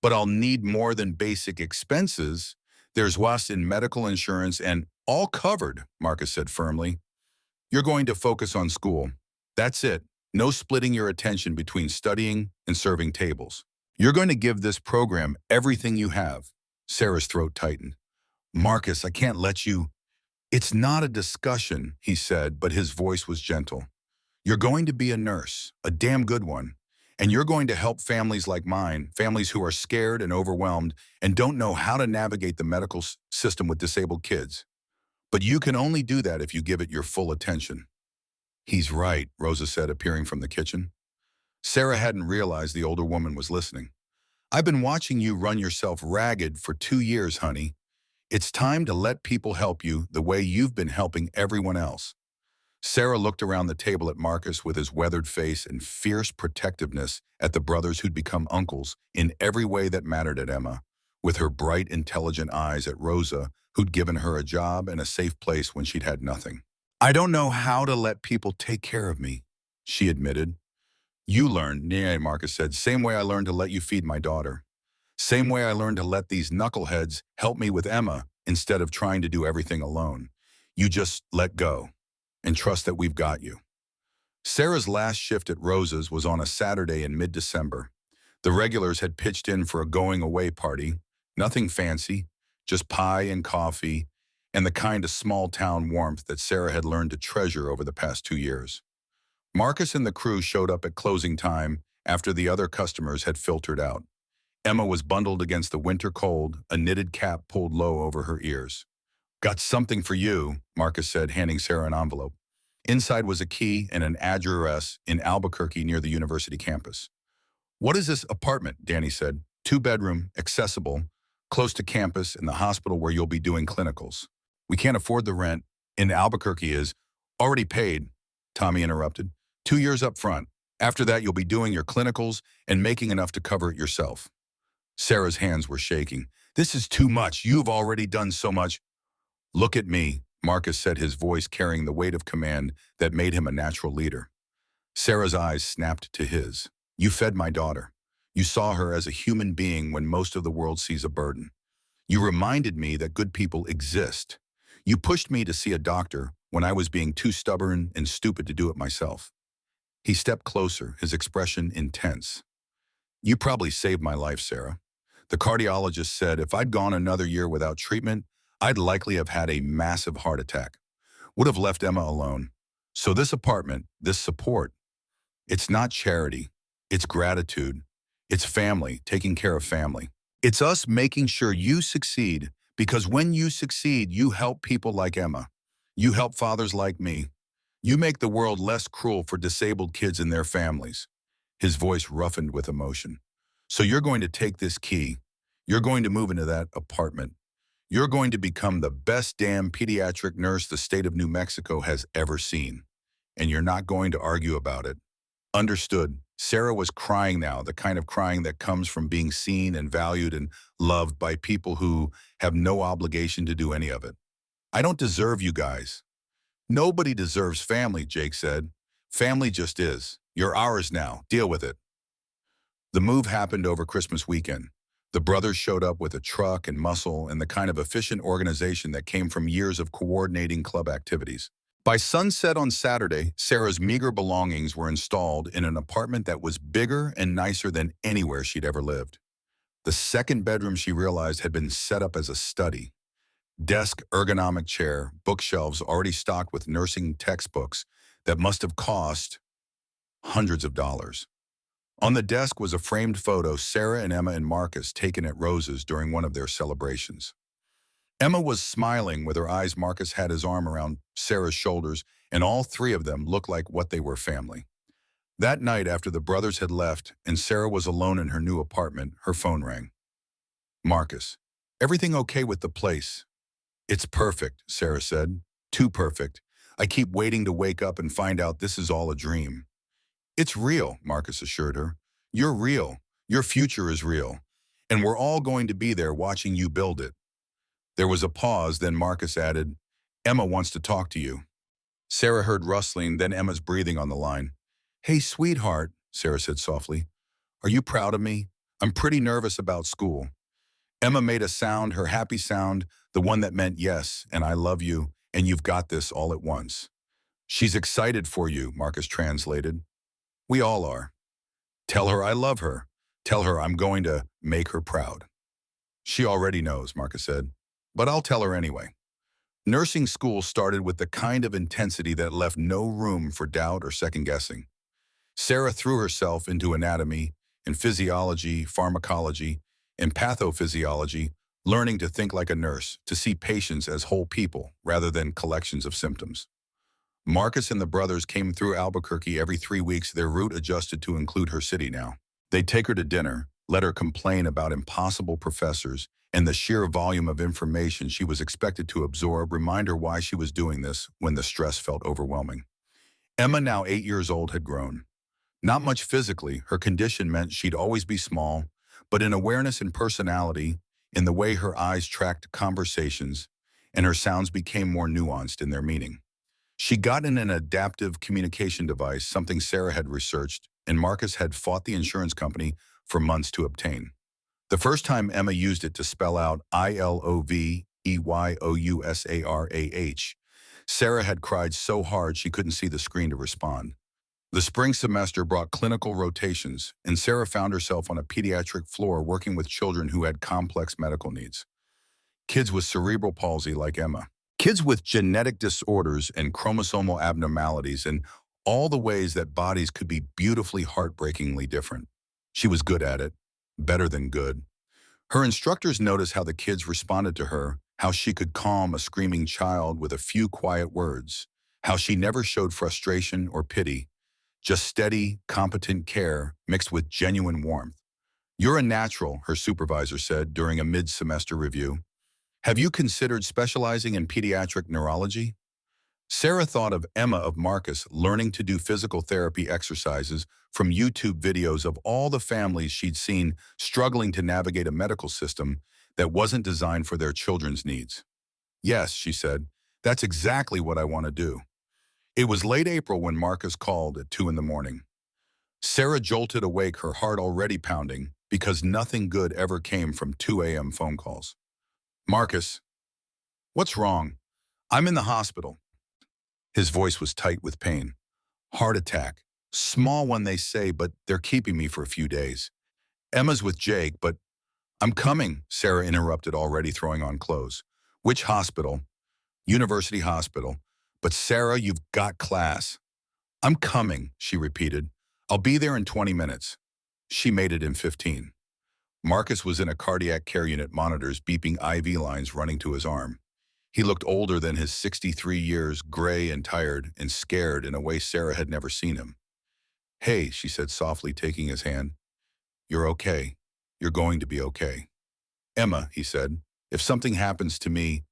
"But I'll need more than basic expenses. There's was in medical insurance and—" "All covered," Marcus said firmly. "You're going to focus on school. That's it. No splitting your attention between studying and serving tables. You're going to give this program everything you have." Sarah's throat tightened. "Marcus, I can't let you—" "It's not a discussion," he said, but his voice was gentle. "You're going to be a nurse, a damn good one. And you're going to help families like mine, families who are scared and overwhelmed and don't know how to navigate the medical system with disabled kids. But you can only do that if you give it your full attention." "He's right," Rosa said, appearing from the kitchen. Sarah hadn't realized the older woman was listening. "I've been watching you run yourself ragged for 2 years, honey. It's time to let people help you the way you've been helping everyone else." Sarah looked around the table at Marcus with his weathered face and fierce protectiveness, at the brothers who'd become uncles in every way that mattered, at Emma, with her bright, intelligent eyes, at Rosa, who'd given her a job and a safe place when she'd had nothing. "I don't know how to let people take care of me," she admitted. "You learned," yeah, Marcus said, "same way I learned to let you feed my daughter. Same way I learned to let these knuckleheads help me with Emma instead of trying to do everything alone. You just let go and trust that we've got you." Sarah's last shift at Rosa's was on a Saturday in mid-December. The regulars had pitched in for a going-away party. Nothing fancy, just pie and coffee, and the kind of small-town warmth that Sarah had learned to treasure over the past 2 years. Marcus and the crew showed up at closing time after the other customers had filtered out. Emma was bundled against the winter cold, a knitted cap pulled low over her ears. "Got something for you," Marcus said, handing Sarah an envelope. Inside was a key and an address in Albuquerque near the university campus. "What is this apartment?" Danny said. "2-bedroom, accessible, close to campus and the hospital where you'll be doing clinicals." "We can't afford the rent. In Albuquerque is—" "Already paid," Tommy interrupted. 2 years up front. After that, you'll be doing your clinicals and making enough to cover it yourself." Sarah's hands were shaking. "This is too much. You've already done so much." "Look at me," Marcus said, his voice carrying the weight of command that made him a natural leader. Sarah's eyes snapped to his. "You fed my daughter. You saw her as a human being when most of the world sees a burden. You reminded me that good people exist. You pushed me to see a doctor when I was being too stubborn and stupid to do it myself." He stepped closer, his expression intense. "You probably saved my life, Sarah. The cardiologist said if I'd gone another year without treatment, I'd likely have had a massive heart attack. Would have left Emma alone. So this apartment, this support, it's not charity. It's gratitude. It's family, taking care of family. It's us making sure you succeed, because when you succeed, you help people like Emma. You help fathers like me. You make the world less cruel for disabled kids and their families." His voice roughened with emotion. "So you're going to take this key. You're going to move into that apartment. You're going to become the best damn pediatric nurse the state of New Mexico has ever seen. And you're not going to argue about it." "Understood." Sarah was crying now, the kind of crying that comes from being seen and valued and loved by people who have no obligation to do any of it. "I don't deserve you guys." "Nobody deserves family," Jake said. "Family just is. You're ours now. Deal with it." The move happened over Christmas weekend. The brothers showed up with a truck and muscle and the kind of efficient organization that came from years of coordinating club activities. By sunset on Saturday, Sarah's meager belongings were installed in an apartment that was bigger and nicer than anywhere she'd ever lived. The second bedroom, she realized, had been set up as a study. Desk, ergonomic chair, bookshelves already stocked with nursing textbooks that must have cost hundreds of dollars. On the desk was a framed photo Sarah and Emma and Marcus taken at Rosa's during one of their celebrations. Emma was smiling with her eyes. Marcus had his arm around Sarah's shoulders, and all three of them looked like what they were, family. That night, after the brothers had left and Sarah was alone in her new apartment, her phone rang. "Marcus, everything okay with the place?" "It's perfect," Sarah said. "Too perfect. I keep waiting to wake up and find out this is all a dream." "It's real," Marcus assured her. "You're real. Your future is real. And we're all going to be there watching you build it. There was a pause, then Marcus added, Emma wants to talk to you. Sarah heard rustling, then Emma's breathing on the line. Hey, sweetheart, Sarah said softly. Are you proud of me? I'm pretty nervous about school. Emma made a sound, her happy sound, the one that meant yes, and I love you, and you've got this all at once. She's excited for you, Marcus translated. We all are. Tell her I love her. Tell her I'm going to make her proud. She already knows, Marcus said, but I'll tell her anyway. Nursing school started with the kind of intensity that left no room for doubt or second-guessing. Sarah threw herself into anatomy and physiology, pharmacology, and pathophysiology, learning to think like a nurse, to see patients as whole people rather than collections of symptoms. Marcus and the brothers came through Albuquerque every 3 weeks, their route adjusted to include her city now. They'd take her to dinner, let her complain about impossible professors and the sheer volume of information she was expected to absorb, remind her why she was doing this when the stress felt overwhelming. Emma, now 8 years old, had grown. Not much physically, her condition meant she'd always be small, but in awareness and personality, in the way her eyes tracked conversations, and her sounds became more nuanced in their meaning. She got in an adaptive communication device, something Sarah had researched, and Marcus had fought the insurance company for months to obtain. The first time Emma used it to spell out ILOVEYOUSARAH, Sarah had cried so hard she couldn't see the screen to respond. The spring semester brought clinical rotations, and Sarah found herself on a pediatric floor working with children who had complex medical needs. Kids with cerebral palsy like Emma. Kids with genetic disorders and chromosomal abnormalities, and all the ways that bodies could be beautifully, heartbreakingly different. She was good at it, better than good. Her instructors noticed how the kids responded to her, how she could calm a screaming child with a few quiet words, how she never showed frustration or pity, just steady, competent care mixed with genuine warmth. You're a natural, her supervisor said during a mid-semester review. Have you considered specializing in pediatric neurology? Sarah thought of Emma of Marcus learning to do physical therapy exercises from YouTube videos of all the families she'd seen struggling to navigate a medical system that wasn't designed for their children's needs. Yes, she said, that's exactly what I want to do. It was late April when Marcus called at 2 in the morning. Sarah jolted awake, her heart already pounding, because nothing good ever came from 2 a.m. phone calls. Marcus, what's wrong? I'm in the hospital. His voice was tight with pain. Heart attack. Small one, they say, but they're keeping me for a few days. Emma's with Jake, but I'm coming, Sarah interrupted, already throwing on clothes. Which hospital? University Hospital. But Sarah, you've got class. I'm coming, she repeated. I'll be there in 20 minutes. She made it in 15. Marcus was in a cardiac care unit, monitors beeping, IV lines running to his arm. He looked older than his 63 years, gray and tired and scared in a way Sarah had never seen him. Hey, she said softly, taking his hand. You're okay. You're going to be okay. Emma, he said, if something happens to me,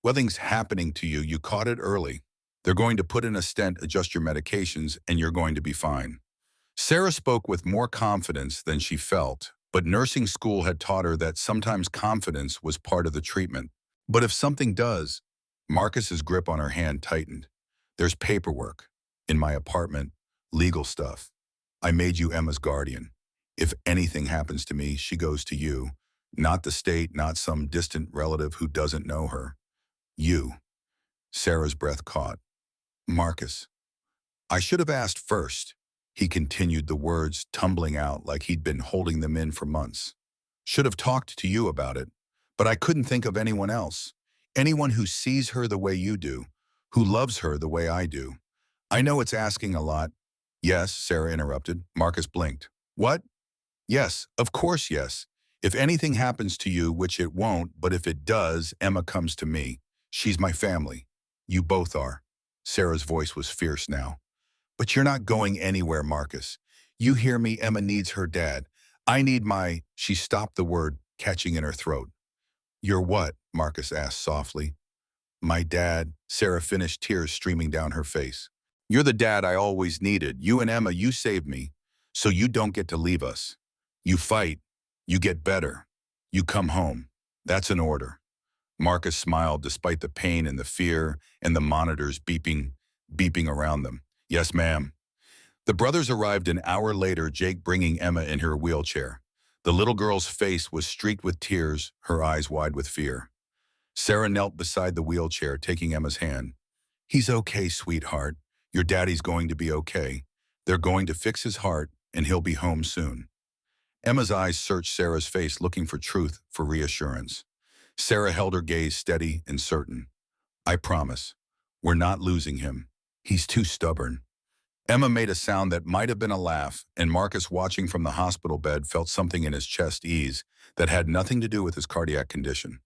nothing's happening to you. You caught it early. They're going to put in a stent, adjust your medications, and you're going to be fine. Sarah spoke with more confidence than she felt, but nursing school had taught her that sometimes confidence was part of the treatment. But if something does, Marcus's grip on her hand tightened. There's paperwork. In my apartment, legal stuff. I made you Emma's guardian. If anything happens to me, she goes to you. Not the state, not some distant relative who doesn't know her. You. Sarah's breath caught. Marcus. I should have asked first. He continued, the words tumbling out like he'd been holding them in for months. Should have talked to you about it, but I couldn't think of anyone else. Anyone who sees her the way you do, who loves her the way I do. I know it's asking a lot. Yes, Sarah interrupted. Marcus blinked. What? Yes, of course yes. If anything happens to you, which it won't, but if it does, Emma comes to me. She's my family. You both are. Sarah's voice was fierce now. But you're not going anywhere, Marcus. You hear me? Emma needs her dad. I need my... She stopped, the word catching in her throat. You're what? Marcus asked softly. My dad, Sarah finished, tears streaming down her face. You're the dad I always needed. You and Emma, you saved me. So you don't get to leave us. You fight. You get better. You come home. That's an order. Marcus smiled despite the pain and the fear and the monitors beeping around them. Yes, ma'am. The brothers arrived an hour later, Jake bringing Emma in her wheelchair. The little girl's face was streaked with tears, her eyes wide with fear. Sarah knelt beside the wheelchair, taking Emma's hand. He's okay, sweetheart. Your daddy's going to be okay. They're going to fix his heart, and he'll be home soon. Emma's eyes searched Sarah's face, looking for truth, for reassurance. Sarah held her gaze steady and certain. I promise. We're not losing him. He's too stubborn. Emma made a sound that might have been a laugh, and Marcus, watching from the hospital bed, felt something in his chest ease that had nothing to do with his cardiac condition.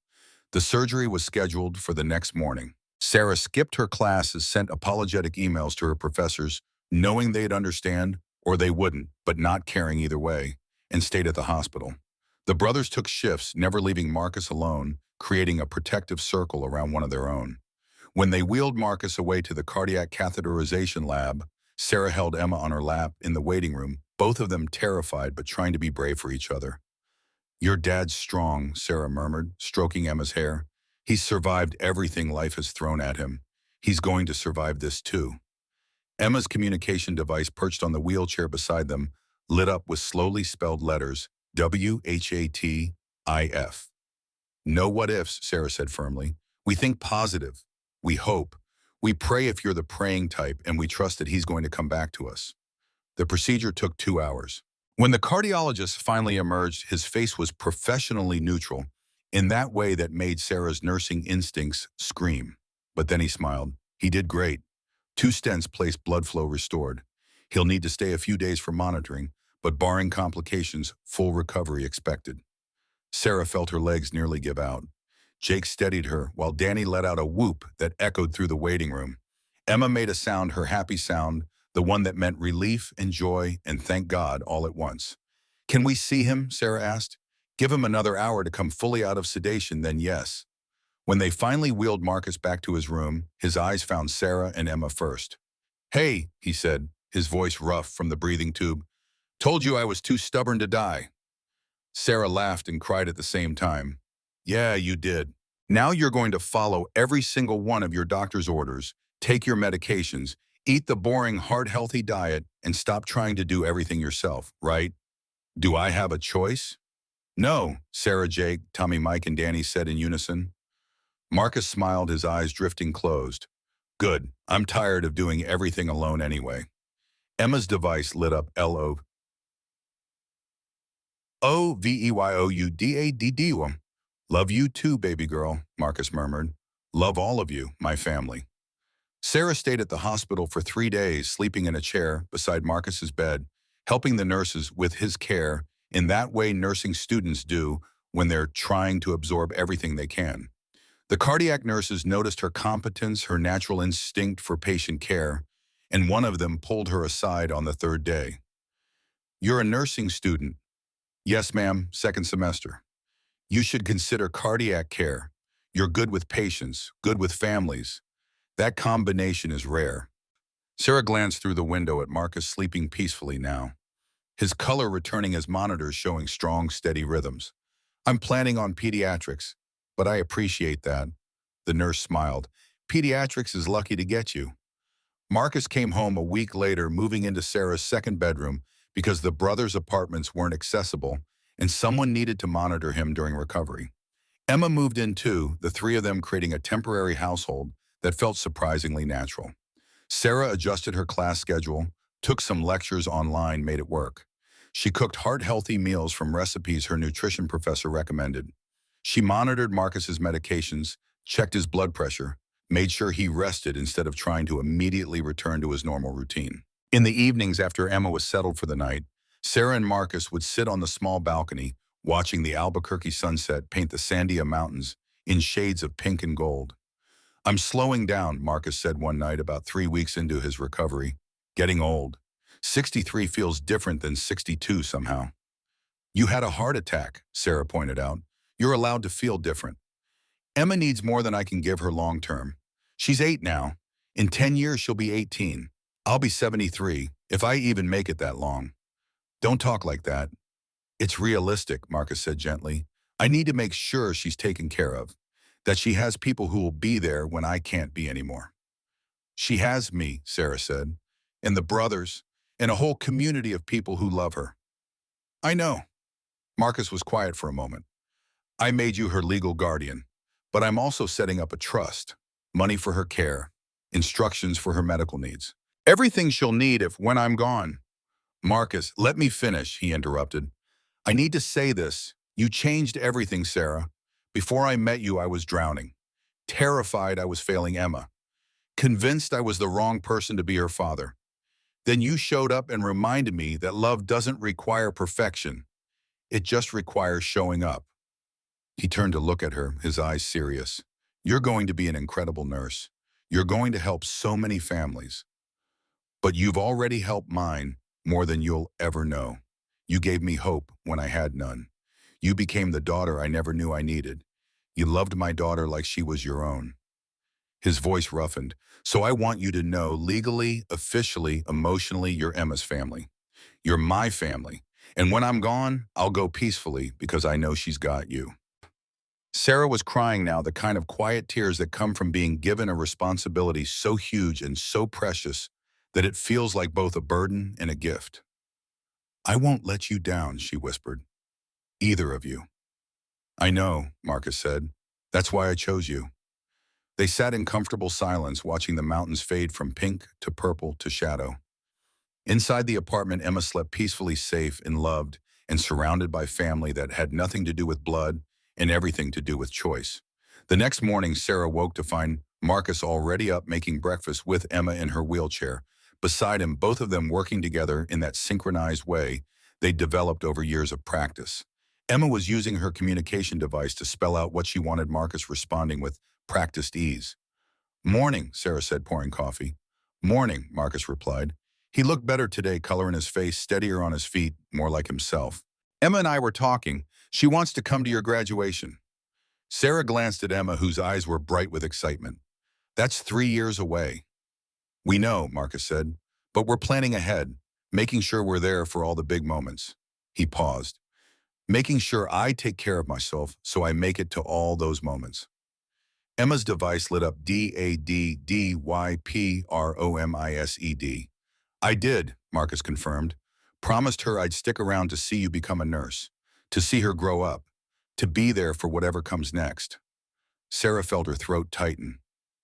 The surgery was scheduled for the next morning. Sarah skipped her classes, sent apologetic emails to her professors, knowing they'd understand or they wouldn't, but not caring either way, and stayed at the hospital. The brothers took shifts, never leaving Marcus alone, creating a protective circle around one of their own. When they wheeled Marcus away to the cardiac catheterization lab, Sarah held Emma on her lap in the waiting room, both of them terrified but trying to be brave for each other. Your dad's strong, Sarah murmured, stroking Emma's hair. He's survived everything life has thrown at him. He's going to survive this too. Emma's communication device, perched on the wheelchair beside them, lit up with slowly spelled letters, WHATIF. No what ifs, Sarah said firmly. We think positive. We hope. We pray if you're the praying type, and we trust that he's going to come back to us. The procedure took 2 hours. When the cardiologist finally emerged, his face was professionally neutral, in that way that made Sarah's nursing instincts scream. But then he smiled. He did great. 2 stents placed, blood flow restored. He'll need to stay a few days for monitoring, but barring complications, full recovery expected. Sarah felt her legs nearly give out. Jake steadied her, while Danny let out a whoop that echoed through the waiting room. Emma made a sound, her happy sound, the one that meant relief and joy and thank God all at once. Can we see him? Sarah asked. Give him another hour to come fully out of sedation, then yes. When they finally wheeled Marcus back to his room, his eyes found Sarah and Emma first. Hey, he said, his voice rough from the breathing tube. Told you I was too stubborn to die. Sarah laughed and cried at the same time. Yeah, you did. Now you're going to follow every single one of your doctor's orders, take your medications, eat the boring, heart-healthy diet, and stop trying to do everything yourself, right? Do I have a choice? No, Sarah, Jake, Tommy, Mike, and Danny said in unison. Marcus smiled, his eyes drifting closed. Good, I'm tired of doing everything alone anyway. Emma's device lit up. LOVEYOUDADD. Love you too, baby girl, Marcus murmured. Love all of you, my family. Sarah stayed at the hospital for 3 days, sleeping in a chair beside Marcus's bed, helping the nurses with his care in that way nursing students do when they're trying to absorb everything they can. The cardiac nurses noticed her competence, her natural instinct for patient care, and one of them pulled her aside on the 3rd day. You're a nursing student. Yes, ma'am, 2nd semester. You should consider cardiac care. You're good with patients, good with families. That combination is rare. Sarah glanced through the window at Marcus sleeping peacefully now, his color returning as monitors showing strong, steady rhythms. I'm planning on pediatrics, but I appreciate that. The nurse smiled. Pediatrics is lucky to get you. Marcus came home a week later, moving into Sarah's 2nd bedroom because the brothers' apartments weren't accessible and someone needed to monitor him during recovery. Emma moved in too, the 3 of them creating a temporary household that felt surprisingly natural. Sarah adjusted her class schedule, took some lectures online, made it work. She cooked heart-healthy meals from recipes her nutrition professor recommended. She monitored Marcus's medications, checked his blood pressure, made sure he rested instead of trying to immediately return to his normal routine. In the evenings after Emma was settled for the night, Sarah and Marcus would sit on the small balcony, watching the Albuquerque sunset paint the Sandia Mountains in shades of pink and gold. I'm slowing down, Marcus said one night about 3 weeks into his recovery. Getting old. 63 feels different than 62 somehow. You had a heart attack, Sarah pointed out. You're allowed to feel different. Emma needs more than I can give her long term. She's 8 now. In 10 years, she'll be 18. I'll be 73, if I even make it that long. Don't talk like that. It's realistic, Marcus said gently. I need to make sure she's taken care of, that she has people who will be there when I can't be anymore. She has me, Sarah said, and the brothers, and a whole community of people who love her. I know. Marcus was quiet for a moment. I made you her legal guardian, but I'm also setting up a trust, money for her care, instructions for her medical needs. Everything she'll need if when I'm gone. Marcus, let me finish, he interrupted. I need to say this. You changed everything, Sarah. Before I met you, I was drowning. Terrified I was failing Emma. Convinced I was the wrong person to be her father. Then you showed up and reminded me that love doesn't require perfection. It just requires showing up. He turned to look at her, his eyes serious. You're going to be an incredible nurse. You're going to help so many families. But you've already helped mine more than you'll ever know. You gave me hope when I had none. You became the daughter I never knew I needed. You loved my daughter like she was your own. His voice roughened. So I want you to know, legally, officially, emotionally, you're Emma's family. You're my family. And when I'm gone, I'll go peacefully because I know she's got you. Sarah was crying now, the kind of quiet tears that come from being given a responsibility so huge and so precious that it feels like both a burden and a gift. I won't let you down, she whispered. Either of you. I know, Marcus said. That's why I chose you. They sat in comfortable silence, watching the mountains fade from pink to purple to shadow. Inside the apartment, Emma slept peacefully, safe and loved, and surrounded by family that had nothing to do with blood and everything to do with choice. The next morning, Sarah woke to find Marcus already up making breakfast with Emma in her wheelchair. Beside him, both of them working together in that synchronized way they'd developed over years of practice. Emma was using her communication device to spell out what she wanted, Marcus responding with practiced ease. Morning, Sarah said, pouring coffee. Morning, Marcus replied. He looked better today, color in his face, steadier on his feet, more like himself. Emma and I were talking. She wants to come to your graduation. Sarah glanced at Emma, whose eyes were bright with excitement. That's 3 years away. We know, Marcus said, but we're planning ahead, making sure we're there for all the big moments. He paused. Making sure I take care of myself so I make it to all those moments. Emma's device lit up DADDYPROMISED. I did, Marcus confirmed. Promised her I'd stick around to see you become a nurse, to see her grow up, to be there for whatever comes next. Sarah felt her throat tighten.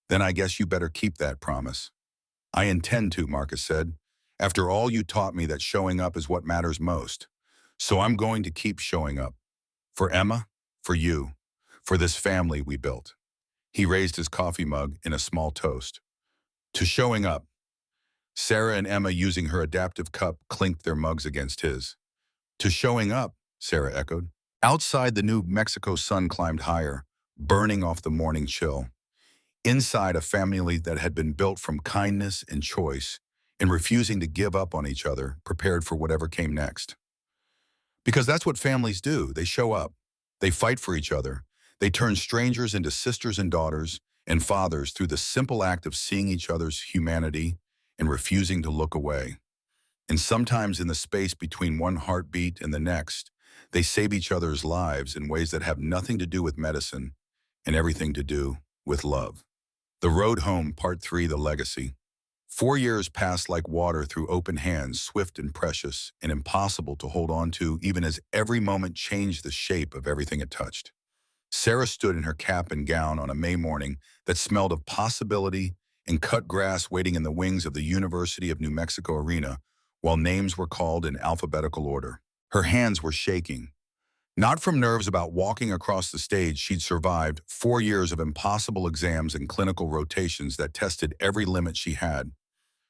Then I guess you better keep that promise. I intend to, Marcus said. After all, you taught me that showing up is what matters most. So I'm going to keep showing up. For Emma, for you, for this family we built. He raised his coffee mug in a small toast. To showing up. Sarah and Emma, using her adaptive cup, clinked their mugs against his. To showing up, Sarah echoed. Outside, the New Mexico sun climbed higher, burning off the morning chill. Inside, a family that had been built from kindness and choice, and refusing to give up on each other, prepared for whatever came next. Because that's what families do. They show up. They fight for each other. They turn strangers into sisters and daughters and fathers through the simple act of seeing each other's humanity and refusing to look away. And sometimes in the space between one heartbeat and the next, they save each other's lives in ways that have nothing to do with medicine and everything to do with love. The Road Home, Part 3, The Legacy. 4 years passed like water through open hands, swift and precious, and impossible to hold on to, even as every moment changed the shape of everything it touched. Sarah stood in her cap and gown on a May morning that smelled of possibility and cut grass, waiting in the wings of the University of New Mexico Arena, while names were called in alphabetical order. Her hands were shaking. Not from nerves about walking across the stage. She'd survived 4 years of impossible exams and clinical rotations that tested every limit she had.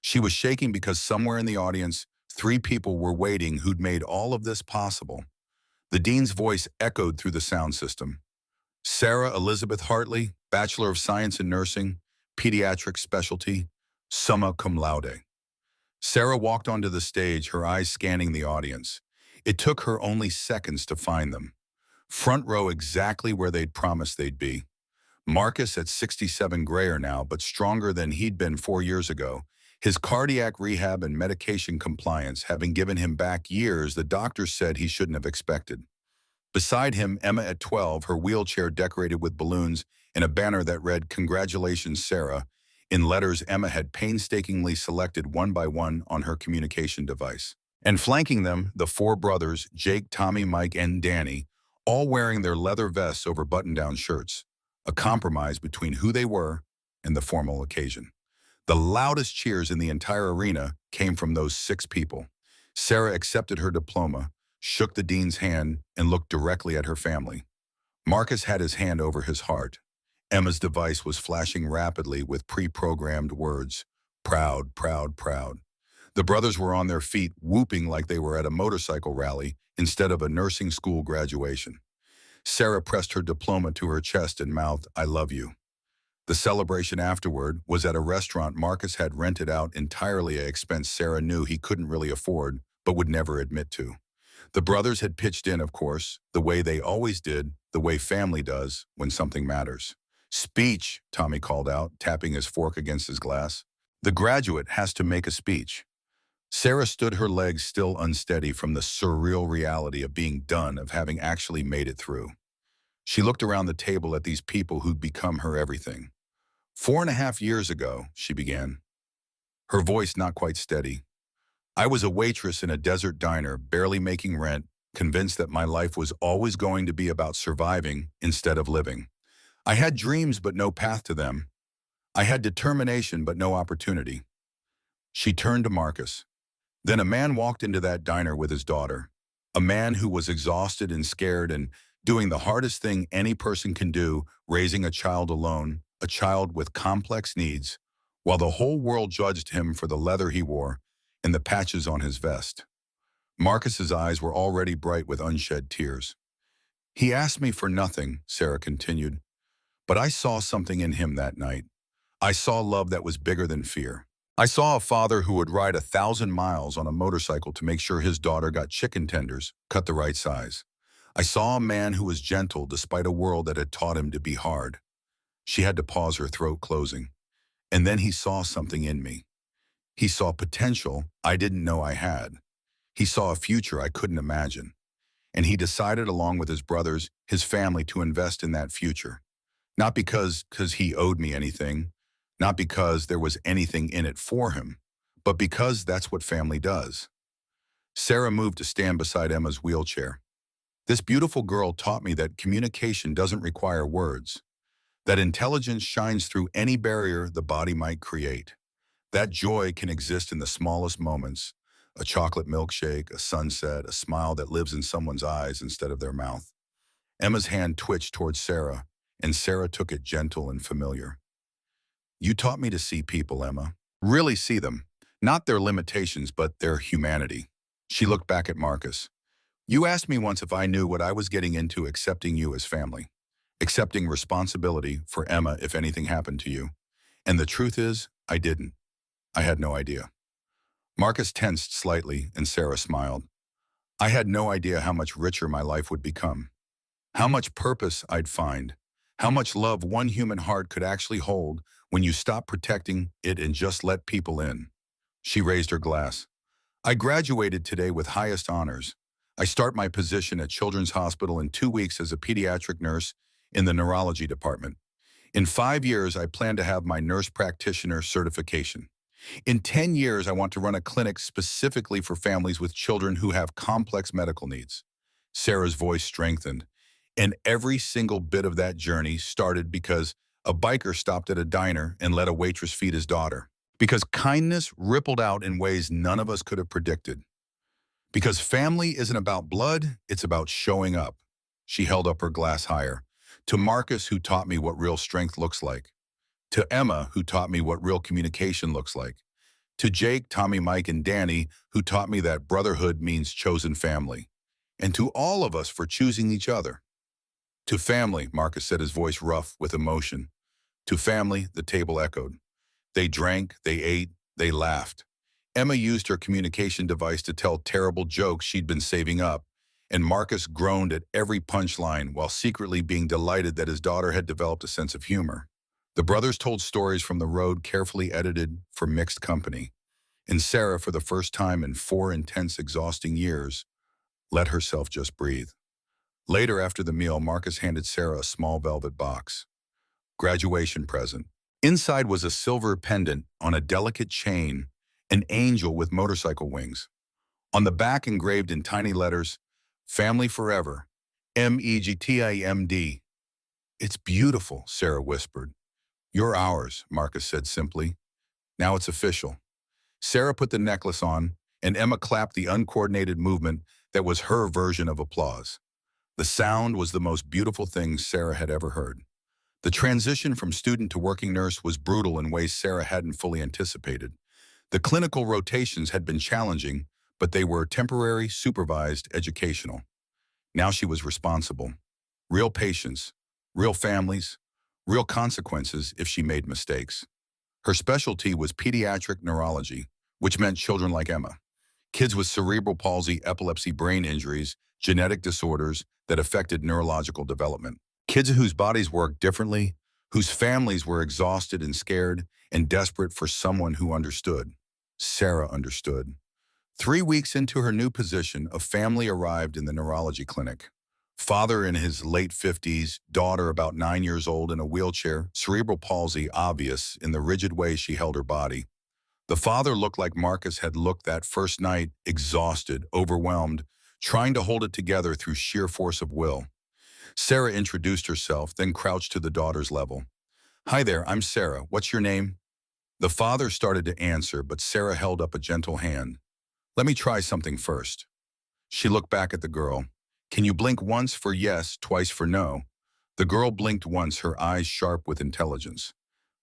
She was shaking because somewhere in the audience, 3 people were waiting who'd made all of this possible. The dean's voice echoed through the sound system. Sarah Elizabeth Hartley, Bachelor of Science in Nursing, Pediatric Specialty, summa cum laude. Sarah walked onto the stage, her eyes scanning the audience. It took her only seconds to find them. Front row, exactly where they'd promised they'd be. Marcus at 67, grayer now, but stronger than he'd been 4 years ago. His cardiac rehab and medication compliance having given him back years the doctors said he shouldn't have expected. Beside him, Emma at 12, her wheelchair decorated with balloons and a banner that read, "Congratulations, Sarah," in letters Emma had painstakingly selected one by one on her communication device. And flanking them, the four brothers, Jake, Tommy, Mike, and Danny, all wearing their leather vests over button-down shirts, a compromise between who they were and the formal occasion. The loudest cheers in the entire arena came from those six people. Sarah accepted her diploma, shook the dean's hand, and looked directly at her family. Marcus had his hand over his heart. Emma's device was flashing rapidly with pre-programmed words. Proud, proud, proud. The brothers were on their feet, whooping like they were at a motorcycle rally instead of a nursing school graduation. Sarah pressed her diploma to her chest and mouthed, "I love you." The celebration afterward was at a restaurant Marcus had rented out entirely at expense Sarah knew he couldn't really afford, but would never admit to. The brothers had pitched in, of course, the way they always did, the way family does when something matters. "Speech," Tommy called out, tapping his fork against his glass. "The graduate has to make a speech." Sarah stood her legs still unsteady from the surreal reality of being done, of having actually made it through. She looked around the table at these people who'd become her everything. 4.5 years ago, she began, her voice not quite steady. I was a waitress in a desert diner, barely making rent, convinced that my life was always going to be about surviving instead of living. I had dreams but no path to them. I had determination but no opportunity. She turned to Marcus. Then a man walked into that diner with his daughter. A man who was exhausted and scared and doing the hardest thing any person can do, raising a child alone, a child with complex needs, while the whole world judged him for the leather he wore and the patches on his vest. Marcus's eyes were already bright with unshed tears. He asked me for nothing, Sarah continued, but I saw something in him that night. I saw love that was bigger than fear. I saw a father who would ride 1,000 miles on a motorcycle to make sure his daughter got chicken tenders, cut the right size. I saw a man who was gentle despite a world that had taught him to be hard. She had to pause, her throat closing. And then he saw something in me. He saw potential I didn't know I had. He saw a future I couldn't imagine. And he decided, along with his brothers, his family, to invest in that future. Not because he owed me anything, not because there was anything in it for him, but because that's what family does. Sarah moved to stand beside Emma's wheelchair. This beautiful girl taught me that communication doesn't require words, that intelligence shines through any barrier the body might create. That joy can exist in the smallest moments, a chocolate milkshake, a sunset, a smile that lives in someone's eyes instead of their mouth. Emma's hand twitched towards Sarah, and Sarah took it gentle and familiar. You taught me to see people, Emma. Really see them. Not their limitations, but their humanity. She looked back at Marcus. You asked me once if I knew what I was getting into accepting you as family. Accepting responsibility for Emma if anything happened to you. And the truth is, I didn't. I had no idea. Marcus tensed slightly, and Sarah smiled. I had no idea how much richer my life would become. How much purpose I'd find. How much love one human heart could actually hold when you stop protecting it and just let people in. She raised her glass. I graduated today with highest honors. I start my position at Children's Hospital in 2 weeks as a pediatric nurse in the neurology department. In 5 years, I plan to have my nurse practitioner certification. In 10 years, I want to run a clinic specifically for families with children who have complex medical needs. Sarah's voice strengthened, and every single bit of that journey started because a biker stopped at a diner and let a waitress feed his daughter. Because kindness rippled out in ways none of us could have predicted. Because family isn't about blood, it's about showing up. She held up her glass higher. To Marcus, who taught me what real strength looks like. To Emma, who taught me what real communication looks like. To Jake, Tommy, Mike, and Danny, who taught me that brotherhood means chosen family. And to all of us for choosing each other. To family, Marcus said, his voice rough with emotion. To family, the table echoed. They drank, they ate, they laughed. Emma used her communication device to tell terrible jokes she'd been saving up, and Marcus groaned at every punchline while secretly being delighted that his daughter had developed a sense of humor. The brothers told stories from the road carefully edited for mixed company, and Sarah, for the first time in 4 intense, exhausting years, let herself just breathe. Later after the meal, Marcus handed Sarah a small velvet box. Graduation present. Inside was a silver pendant on a delicate chain, an angel with motorcycle wings. On the back engraved in tiny letters, Family Forever, MEGTIMD. It's beautiful, Sarah whispered. You're ours, Marcus said simply. Now it's official. Sarah put the necklace on, and Emma clapped the uncoordinated movement that was her version of applause. The sound was the most beautiful thing Sarah had ever heard. The transition from student to working nurse was brutal in ways Sarah hadn't fully anticipated. The clinical rotations had been challenging, but they were temporary, supervised, educational. Now she was responsible. Real patients, real families, real consequences if she made mistakes. Her specialty was pediatric neurology, which meant children like Emma. Kids with cerebral palsy, epilepsy, brain injuries, genetic disorders that affected neurological development. Kids whose bodies worked differently, whose families were exhausted and scared and desperate for someone who understood. Sarah understood. 3 weeks into her new position, a family arrived in the neurology clinic. Father in his late 50s, daughter about 9 years old in a wheelchair, cerebral palsy obvious in the rigid way she held her body. The father looked like Marcus had looked that first night, exhausted, overwhelmed, trying to hold it together through sheer force of will. Sarah introduced herself, then crouched to the daughter's level. Hi there, I'm Sarah. What's your name? The father started to answer, but Sarah held up a gentle hand. Let me try something first. She looked back at the girl. Can you blink once for yes, twice for no? The girl blinked once, her eyes sharp with intelligence.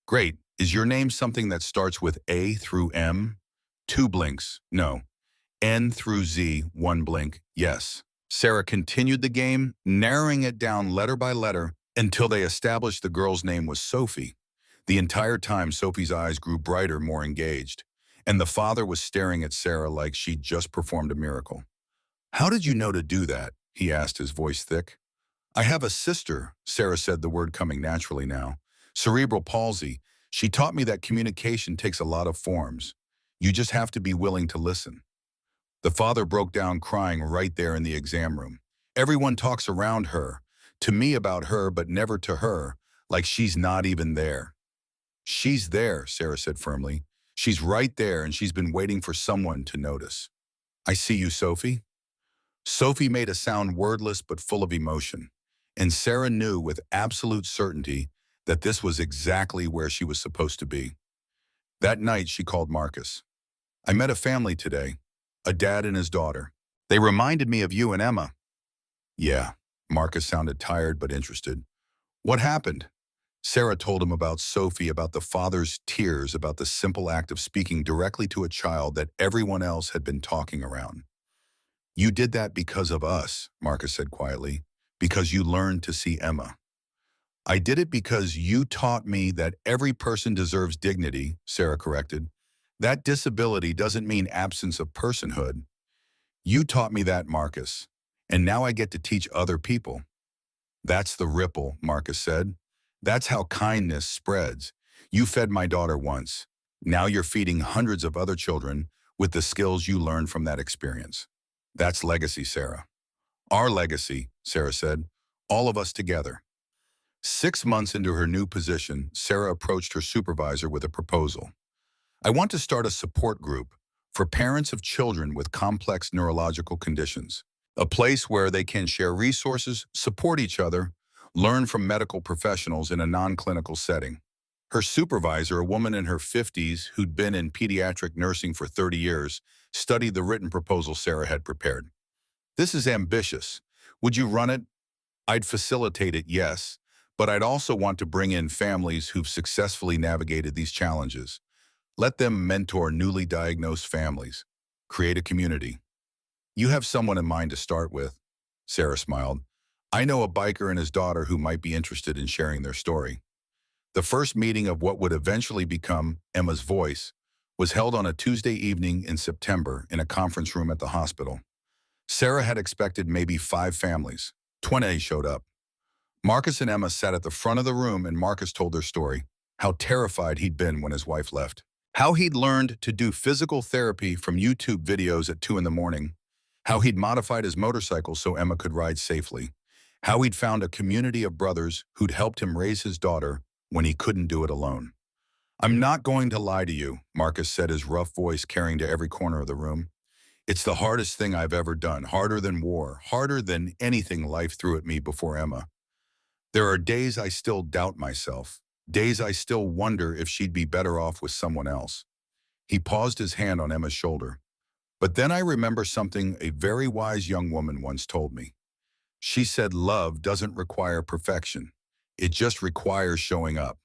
Great. Is your name something that starts with A through M? 2 blinks, no. N through Z, 1 blink, yes. Sarah continued the game, narrowing it down letter by letter until they established the girl's name was Sophie. The entire time, Sophie's eyes grew brighter, more engaged, and the father was staring at Sarah like she'd just performed a miracle. How did you know to do that? He asked, his voice thick. I have a sister, Sarah said, the word coming naturally now. Cerebral palsy. She taught me that communication takes a lot of forms. You just have to be willing to listen. The father broke down crying right there in the exam room. Everyone talks around her, to me about her, but never to her, like she's not even there. She's there, Sarah said firmly. She's right there, and she's been waiting for someone to notice. I see you, Sophie. Sophie made a sound wordless but full of emotion, and Sarah knew with absolute certainty that this was exactly where she was supposed to be. That night, she called Marcus. I met a family today, a dad and his daughter. They reminded me of you and Emma. Yeah, Marcus sounded tired but interested. What happened? Sarah told him about Sophie, about the father's tears, about the simple act of speaking directly to a child that everyone else had been talking around. You did that because of us, Marcus said quietly, because you learned to see Emma. I did it because you taught me that every person deserves dignity, Sarah corrected. That disability doesn't mean absence of personhood. You taught me that, Marcus, and now I get to teach other people. That's the ripple, Marcus said. That's how kindness spreads. You fed my daughter once. Now you're feeding hundreds of other children with the skills you learned from that experience. That's legacy, Sarah. Our legacy, Sarah said. All of us together. 6 months into her new position, Sarah approached her supervisor with a proposal. I want to start a support group for parents of children with complex neurological conditions, a place where they can share resources, support each other, learn from medical professionals in a non-clinical setting. Her supervisor, a woman in her 50s who'd been in pediatric nursing for 30 years, studied the written proposal Sarah had prepared. This is ambitious. Would you run it? I'd facilitate it, yes, but I'd also want to bring in families who've successfully navigated these challenges. Let them mentor newly diagnosed families. Create a community. You have someone in mind to start with, Sarah smiled. I know a biker and his daughter who might be interested in sharing their story. The first meeting of what would eventually become Emma's Voice was held on a Tuesday evening in September in a conference room at the hospital. Sarah had expected maybe 5 families. 20 showed up. Marcus and Emma sat at the front of the room, and Marcus told their story, how terrified he'd been when his wife left, how he'd learned to do physical therapy from YouTube videos at 2 in the morning, how he'd modified his motorcycle so Emma could ride safely, how he'd found a community of brothers who'd helped him raise his daughter when he couldn't do it alone. "I'm not going to lie to you," Marcus said, his rough voice carrying to every corner of the room. "It's the hardest thing I've ever done, harder than war, harder than anything life threw at me before Emma. There are days I still doubt myself, days I still wonder if she'd be better off with someone else." He paused his hand on Emma's shoulder. "But then I remember something a very wise young woman once told me. She said love doesn't require perfection. It just requires showing up.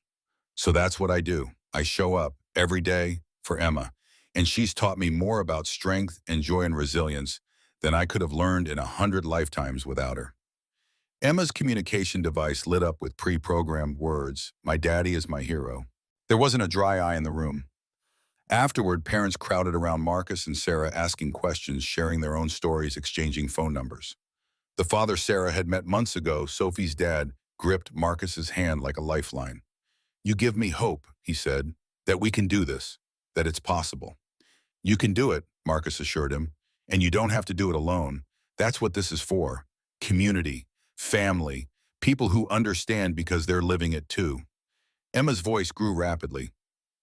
So that's what I do. I show up every day for Emma, and she's taught me more about strength and joy and resilience than I could have learned in 100 lifetimes without her." Emma's communication device lit up with pre-programmed words, "My daddy is my hero." There wasn't a dry eye in the room. Afterward, parents crowded around Marcus and Sarah, asking questions, sharing their own stories, exchanging phone numbers. The father Sarah had met months ago, Sophie's dad, gripped Marcus's hand like a lifeline. "You give me hope," he said, "that we can do this, that it's possible." "You can do it," Marcus assured him, "and you don't have to do it alone. That's what this is for. Community, family, people who understand because they're living it too." Emma's voice grew rapidly.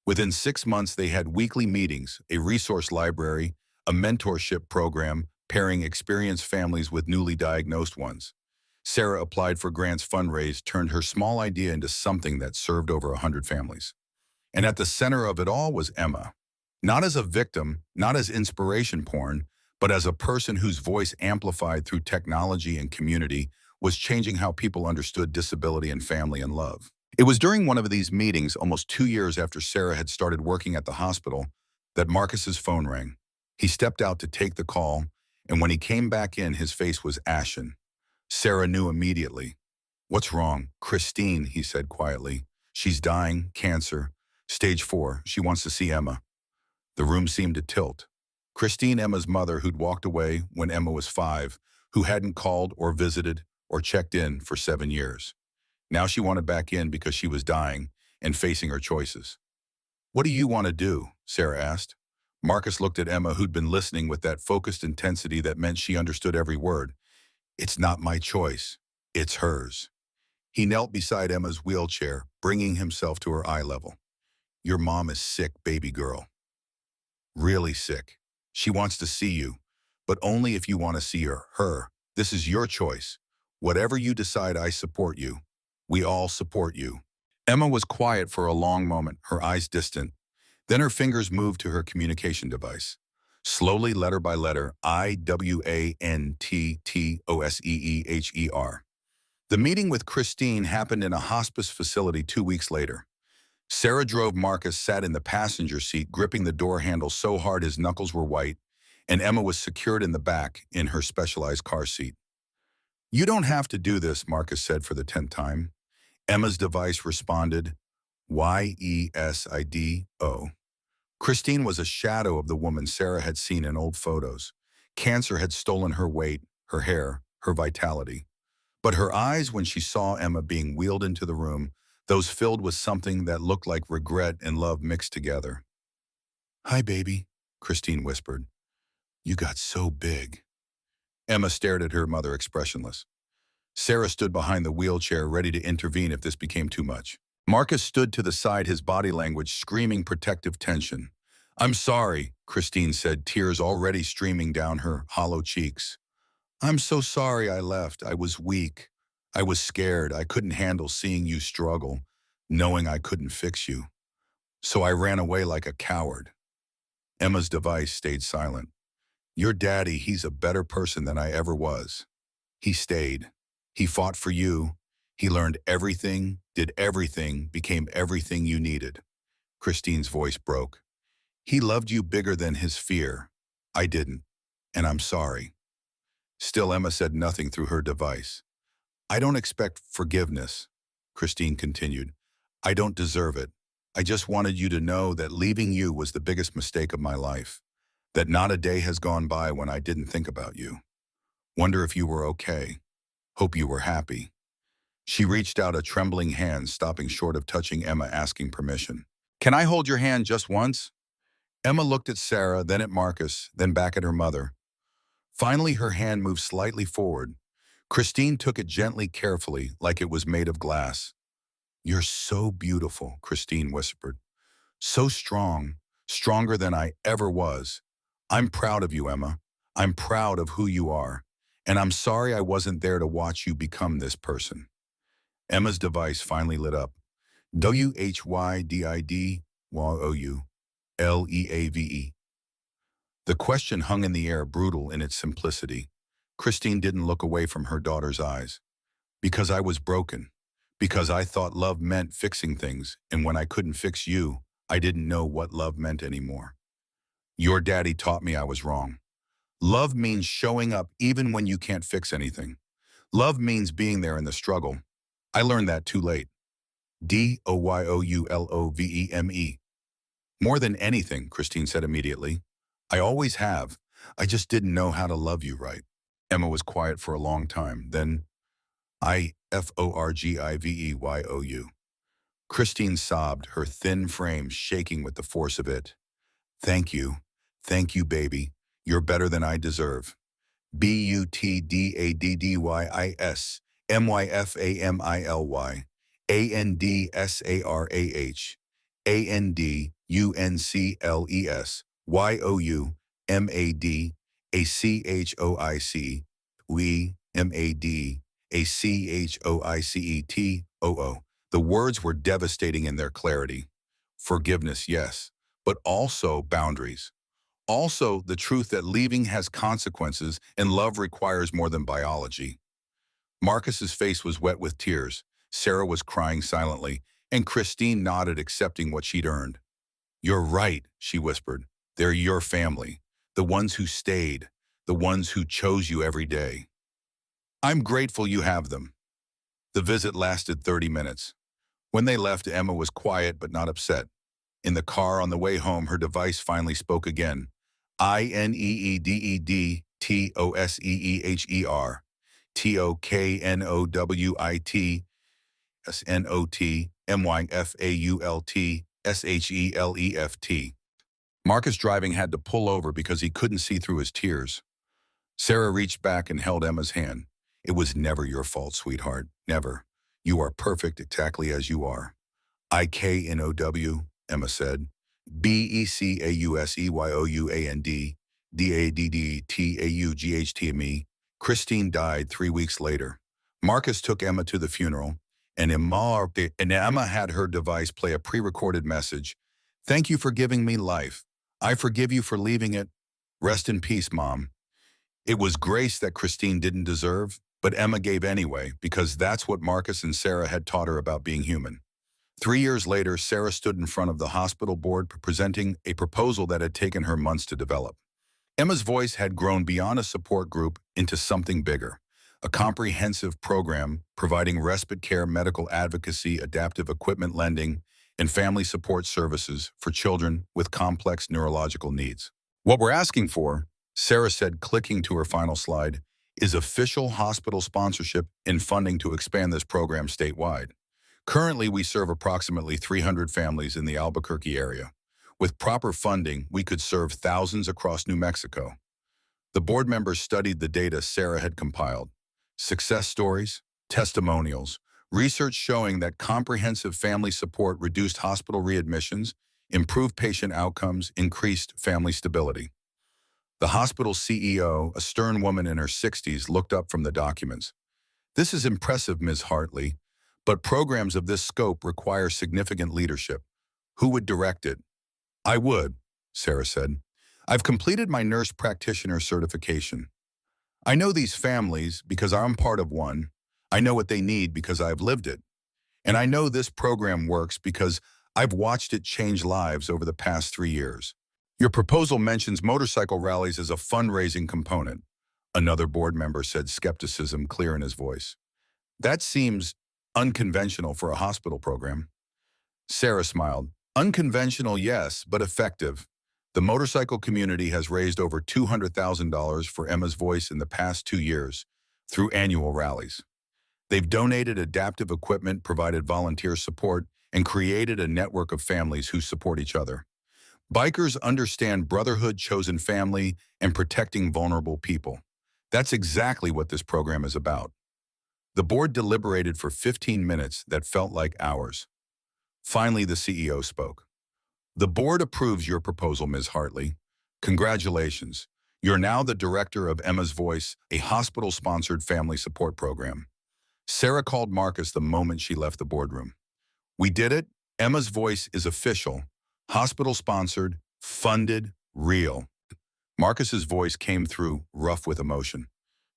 Within 6 months, they had weekly meetings, a resource library, a mentorship program, pairing experienced families with newly diagnosed ones. Sarah applied for grants, fundraised, turned her small idea into something that served over 100 families. And at the center of it all was Emma. Not as a victim, not as inspiration porn, but as a person whose voice, amplified through technology and community, was changing how people understood disability and family and love. It was during one of these meetings, almost 2 years after Sarah had started working at the hospital, that Marcus's phone rang. He stepped out to take the call, and when he came back in, his face was ashen. Sarah knew immediately. "What's wrong?" "Christine," he said quietly. "She's dying, cancer, stage 4. She wants to see Emma." The room seemed to tilt. Christine, Emma's mother, who'd walked away when Emma was 5, who hadn't called or visited or checked in for 7 years. Now she wanted back in because she was dying and facing her choices. "What do you want to do?" Sarah asked. Marcus looked at Emma, who'd been listening with that focused intensity that meant she understood every word. "It's not my choice. It's hers." He knelt beside Emma's wheelchair, bringing himself to her eye level. "Your mom is sick, baby girl. Really sick. She wants to see you, but only if you want to see her. This is your choice. Whatever you decide, I support you. We all support you." Emma was quiet for a long moment, her eyes distant. Then her fingers moved to her communication device. Slowly, letter by letter, IWANTTOSEEHER. The meeting with Christine happened in a hospice facility 2 weeks later. Sarah drove. Marcus sat in the passenger seat, gripping the door handle so hard his knuckles were white, and Emma was secured in the back in her specialized car seat. "You don't have to do this," Marcus said for the 10th time. Emma's device responded, YESIDO. Christine was a shadow of the woman Sarah had seen in old photos. Cancer had stolen her weight, her hair, her vitality. But her eyes, when she saw Emma being wheeled into the room, those filled with something that looked like regret and love mixed together. "Hi, baby," Christine whispered. "You got so big." Emma stared at her mother, expressionless. Sarah stood behind the wheelchair, ready to intervene if this became too much. Marcus stood to the side, his body language screaming protective tension. "I'm sorry," Christine said, tears already streaming down her hollow cheeks. "I'm so sorry I left. I was weak. I was scared. I couldn't handle seeing you struggle, knowing I couldn't fix you. So I ran away like a coward." Emma's device stayed silent. "Your daddy, he's a better person than I ever was. He stayed. He fought for you. He learned everything, did everything, became everything you needed." Christine's voice broke. "He loved you bigger than his fear. I didn't, and I'm sorry." Still, Emma said nothing through her device. "I don't expect forgiveness," Christine continued. "I don't deserve it. I just wanted you to know that leaving you was the biggest mistake of my life, that not a day has gone by when I didn't think about you. Wonder if you were okay. Hope you were happy." She reached out a trembling hand, stopping short of touching Emma, asking permission. "Can I hold your hand just once?" Emma looked at Sarah, then at Marcus, then back at her mother. Finally, her hand moved slightly forward. Christine took it gently, carefully, like it was made of glass. "You're so beautiful," Christine whispered. "So strong, stronger than I ever was. I'm proud of you, Emma. I'm proud of who you are. And I'm sorry I wasn't there to watch you become this person." Emma's device finally lit up. WHYDIDYOULEAVE. The question hung in the air, brutal in its simplicity. Christine didn't look away from her daughter's eyes. "Because I was broken. Because I thought love meant fixing things, and when I couldn't fix you, I didn't know what love meant anymore. Your daddy taught me I was wrong. Love means showing up even when you can't fix anything. Love means being there in the struggle. I learned that too late." DOYOULOVEME. "More than anything," Christine said immediately. "I always have. I just didn't know how to love you right." Emma was quiet for a long time. Then, IFORGIVEYOU. Christine sobbed, her thin frame shaking with the force of it. "Thank you. Thank you, baby. You're better than I deserve. BUTDADDYANDSARAHMADACHOICETOO. The words were devastating in their clarity. Forgiveness, yes, but also boundaries. Also, the truth that leaving has consequences and love requires more than biology. Marcus's face was wet with tears. Sarah was crying silently, and Christine nodded, accepting what she'd earned. "You're right," she whispered. "They're your family. The ones who stayed. The ones who chose you every day. I'm grateful you have them." The visit lasted 30 minutes. When they left, Emma was quiet but not upset. In the car on the way home, her device finally spoke again. INEEDEDTOSEEHER. TOKNOWITSNOTMYFAULTSHELEFT. Marcus driving had to pull over because he couldn't see through his tears. Sarah reached back and held Emma's hand. "It was never your fault, sweetheart. Never. You are perfect exactly as you are." "IKNOW," Emma said. "BECAUSEYOUAND DADDTAUGHTME." Christine died 3 weeks later. Marcus took Emma to the funeral, and Emma had her device play a pre-recorded message. "Thank you for giving me life. I forgive you for leaving it. Rest in peace, Mom." It was grace that Christine didn't deserve, but Emma gave anyway, because that's what Marcus and Sarah had taught her about being human. 3 years later, Sarah stood in front of the hospital board presenting a proposal that had taken her months to develop. Emma's voice had grown beyond a support group into something bigger, a comprehensive program providing respite care, medical advocacy, adaptive equipment lending, and family support services for children with complex neurological needs. "What we're asking for," Sarah said, clicking to her final slide, "is official hospital sponsorship and funding to expand this program statewide. Currently, we serve approximately 300 families in the Albuquerque area. With proper funding, we could serve thousands across New Mexico." The board members studied the data Sarah had compiled. Success stories, testimonials, research showing that comprehensive family support reduced hospital readmissions, improved patient outcomes, increased family stability. The hospital CEO, a stern woman in her 60s, looked up from the documents. "This is impressive, Ms. Hartley, but programs of this scope require significant leadership. Who would direct it?" "I would," Sarah said. "I've completed my nurse practitioner certification. I know these families because I'm part of one. I know what they need because I've lived it. And I know this program works because I've watched it change lives over the past 3 years. Your proposal mentions motorcycle rallies as a fundraising component," another board member said, skepticism clear in his voice. "That seems unconventional for a hospital program." Sarah smiled. "Unconventional, yes, but effective. The motorcycle community has raised over $200,000 for Emma's Voice in the past 2 years through annual rallies. They've donated adaptive equipment, provided volunteer support, and created a network of families who support each other. Bikers understand brotherhood, chosen family, and protecting vulnerable people. That's exactly what this program is about." The board deliberated for 15 minutes that felt like hours. Finally, the CEO spoke. The board approves your proposal, Ms. Hartley. Congratulations. You're now the director of Emma's Voice, a hospital-sponsored family support program. Sarah called Marcus the moment she left the boardroom. We did it. Emma's Voice is official, hospital-sponsored, funded, real. Marcus's voice came through, rough with emotion.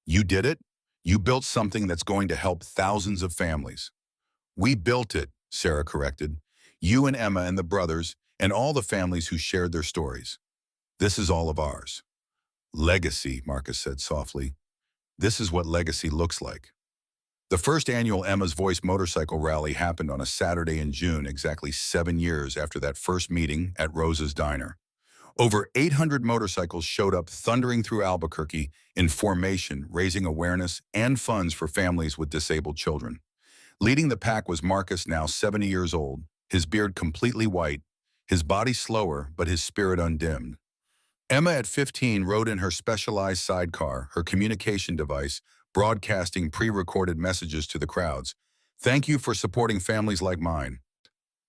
You did it? You built something that's going to help thousands of families. We built it, Sarah corrected. You and Emma and the brothers and all the families who shared their stories. This is all of ours. Legacy, Marcus said softly. This is what legacy looks like. The first annual Emma's Voice motorcycle rally happened on a Saturday in June, exactly 7 years after that first meeting at Rosa's Diner. Over 800 motorcycles showed up thundering through Albuquerque in formation, raising awareness and funds for families with disabled children. Leading the pack was Marcus, now 70 years old, his beard completely white, his body slower but his spirit undimmed. Emma, at 15, rode in her specialized sidecar, her communication device, broadcasting pre-recorded messages to the crowds. Thank you for supporting families like mine.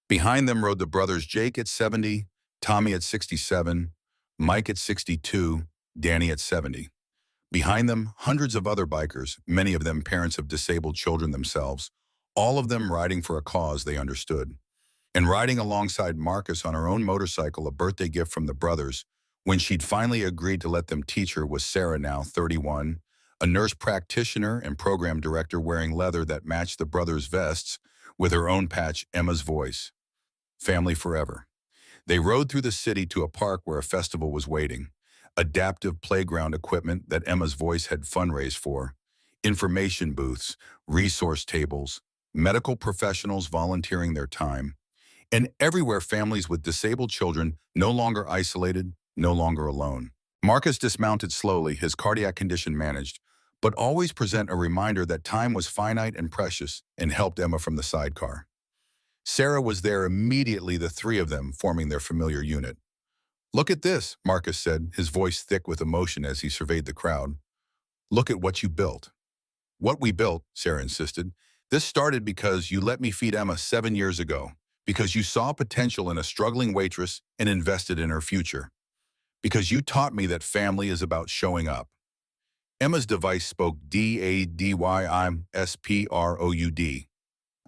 Behind them rode the brothers Jake at 70, Tommy at 67, Mike at 62, Danny at 70. Behind them, hundreds of other bikers, many of them parents of disabled children themselves, all of them riding for a cause they understood. And riding alongside Marcus on her own motorcycle, a birthday gift from the brothers, when she'd finally agreed to let them teach her, was Sarah, now 31, a nurse practitioner and program director wearing leather that matched the brothers' vests, with her own patch, Emma's Voice. Family forever. They rode through the city to a park where a festival was waiting. Adaptive playground equipment that Emma's Voice had fundraised for. Information booths, resource tables, medical professionals volunteering their time. And everywhere, families with disabled children, no longer isolated, no longer alone. Marcus dismounted slowly, his cardiac condition managed, but always present a reminder that time was finite and precious, and helped Emma from the sidecar. Sarah was there immediately, the three of them forming their familiar unit. Look at this, Marcus said, his voice thick with emotion as he surveyed the crowd. Look at what you built. What we built, Sarah insisted. This started because you let me feed Emma 7 years ago, because you saw potential in a struggling waitress and invested in her future, because you taught me that family is about showing up. Emma's device spoke DADYIMSPROUD.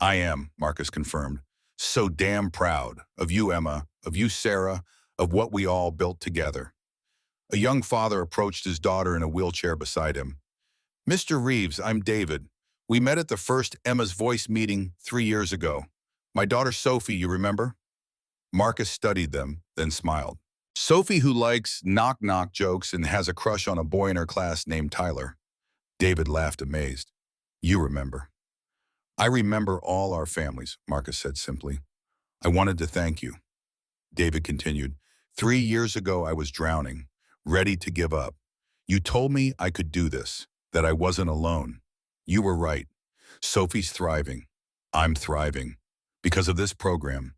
I am, Marcus confirmed. So damn proud of you, Emma, of you, Sarah, of what we all built together. A young father approached his daughter in a wheelchair beside him. Mr. Reeves, I'm David. We met at the first Emma's Voice meeting 3 years ago. My daughter Sophie, you remember? Marcus studied them, then smiled. Sophie, who likes knock-knock jokes and has a crush on a boy in her class named Tyler. David laughed, amazed. You remember. I remember all our families, Marcus said simply. I wanted to thank you. David continued. 3 years ago, I was drowning, ready to give up. You told me I could do this, that I wasn't alone. You were right. Sophie's thriving. I'm thriving. Because of this program.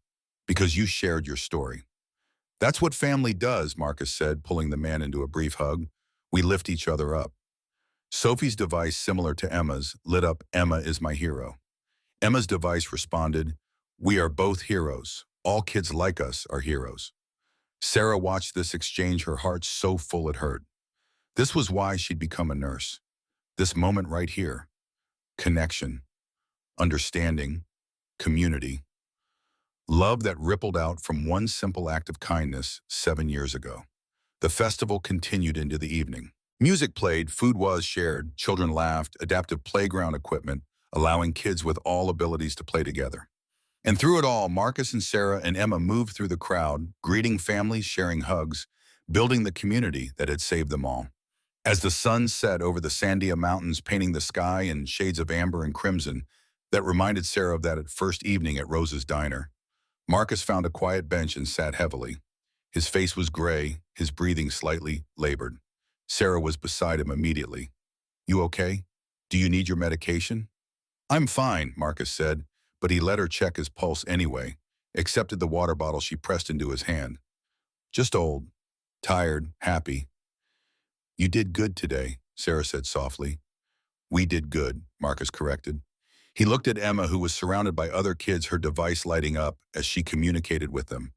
Because you shared your story. That's what family does, Marcus said, pulling the man into a brief hug. We lift each other up. Sophie's device, similar to Emma's, lit up Emma is my hero. Emma's device responded, we are both heroes. All kids like us are heroes. Sarah watched this exchange, her heart so full it hurt. This was why she'd become a nurse. This moment right here. Connection. Understanding. Community. Love that rippled out from one simple act of kindness 7 years ago. The festival continued into the evening. Music played, food was shared, children laughed, adaptive playground equipment, allowing kids with all abilities to play together. And through it all, Marcus and Sarah and Emma moved through the crowd, greeting families, sharing hugs, building the community that had saved them all. As the sun set over the Sandia Mountains, painting the sky in shades of amber and crimson that reminded Sarah of that first evening at Rosa's Diner, Marcus found a quiet bench and sat heavily. His face was gray, his breathing slightly labored. Sarah was beside him immediately. You okay? Do you need your medication? I'm fine, Marcus said, but he let her check his pulse anyway, accepted the water bottle she pressed into his hand. Just old, tired, happy. You did good today, Sarah said softly. We did good, Marcus corrected. He looked at Emma, who was surrounded by other kids, her device lighting up as she communicated with them,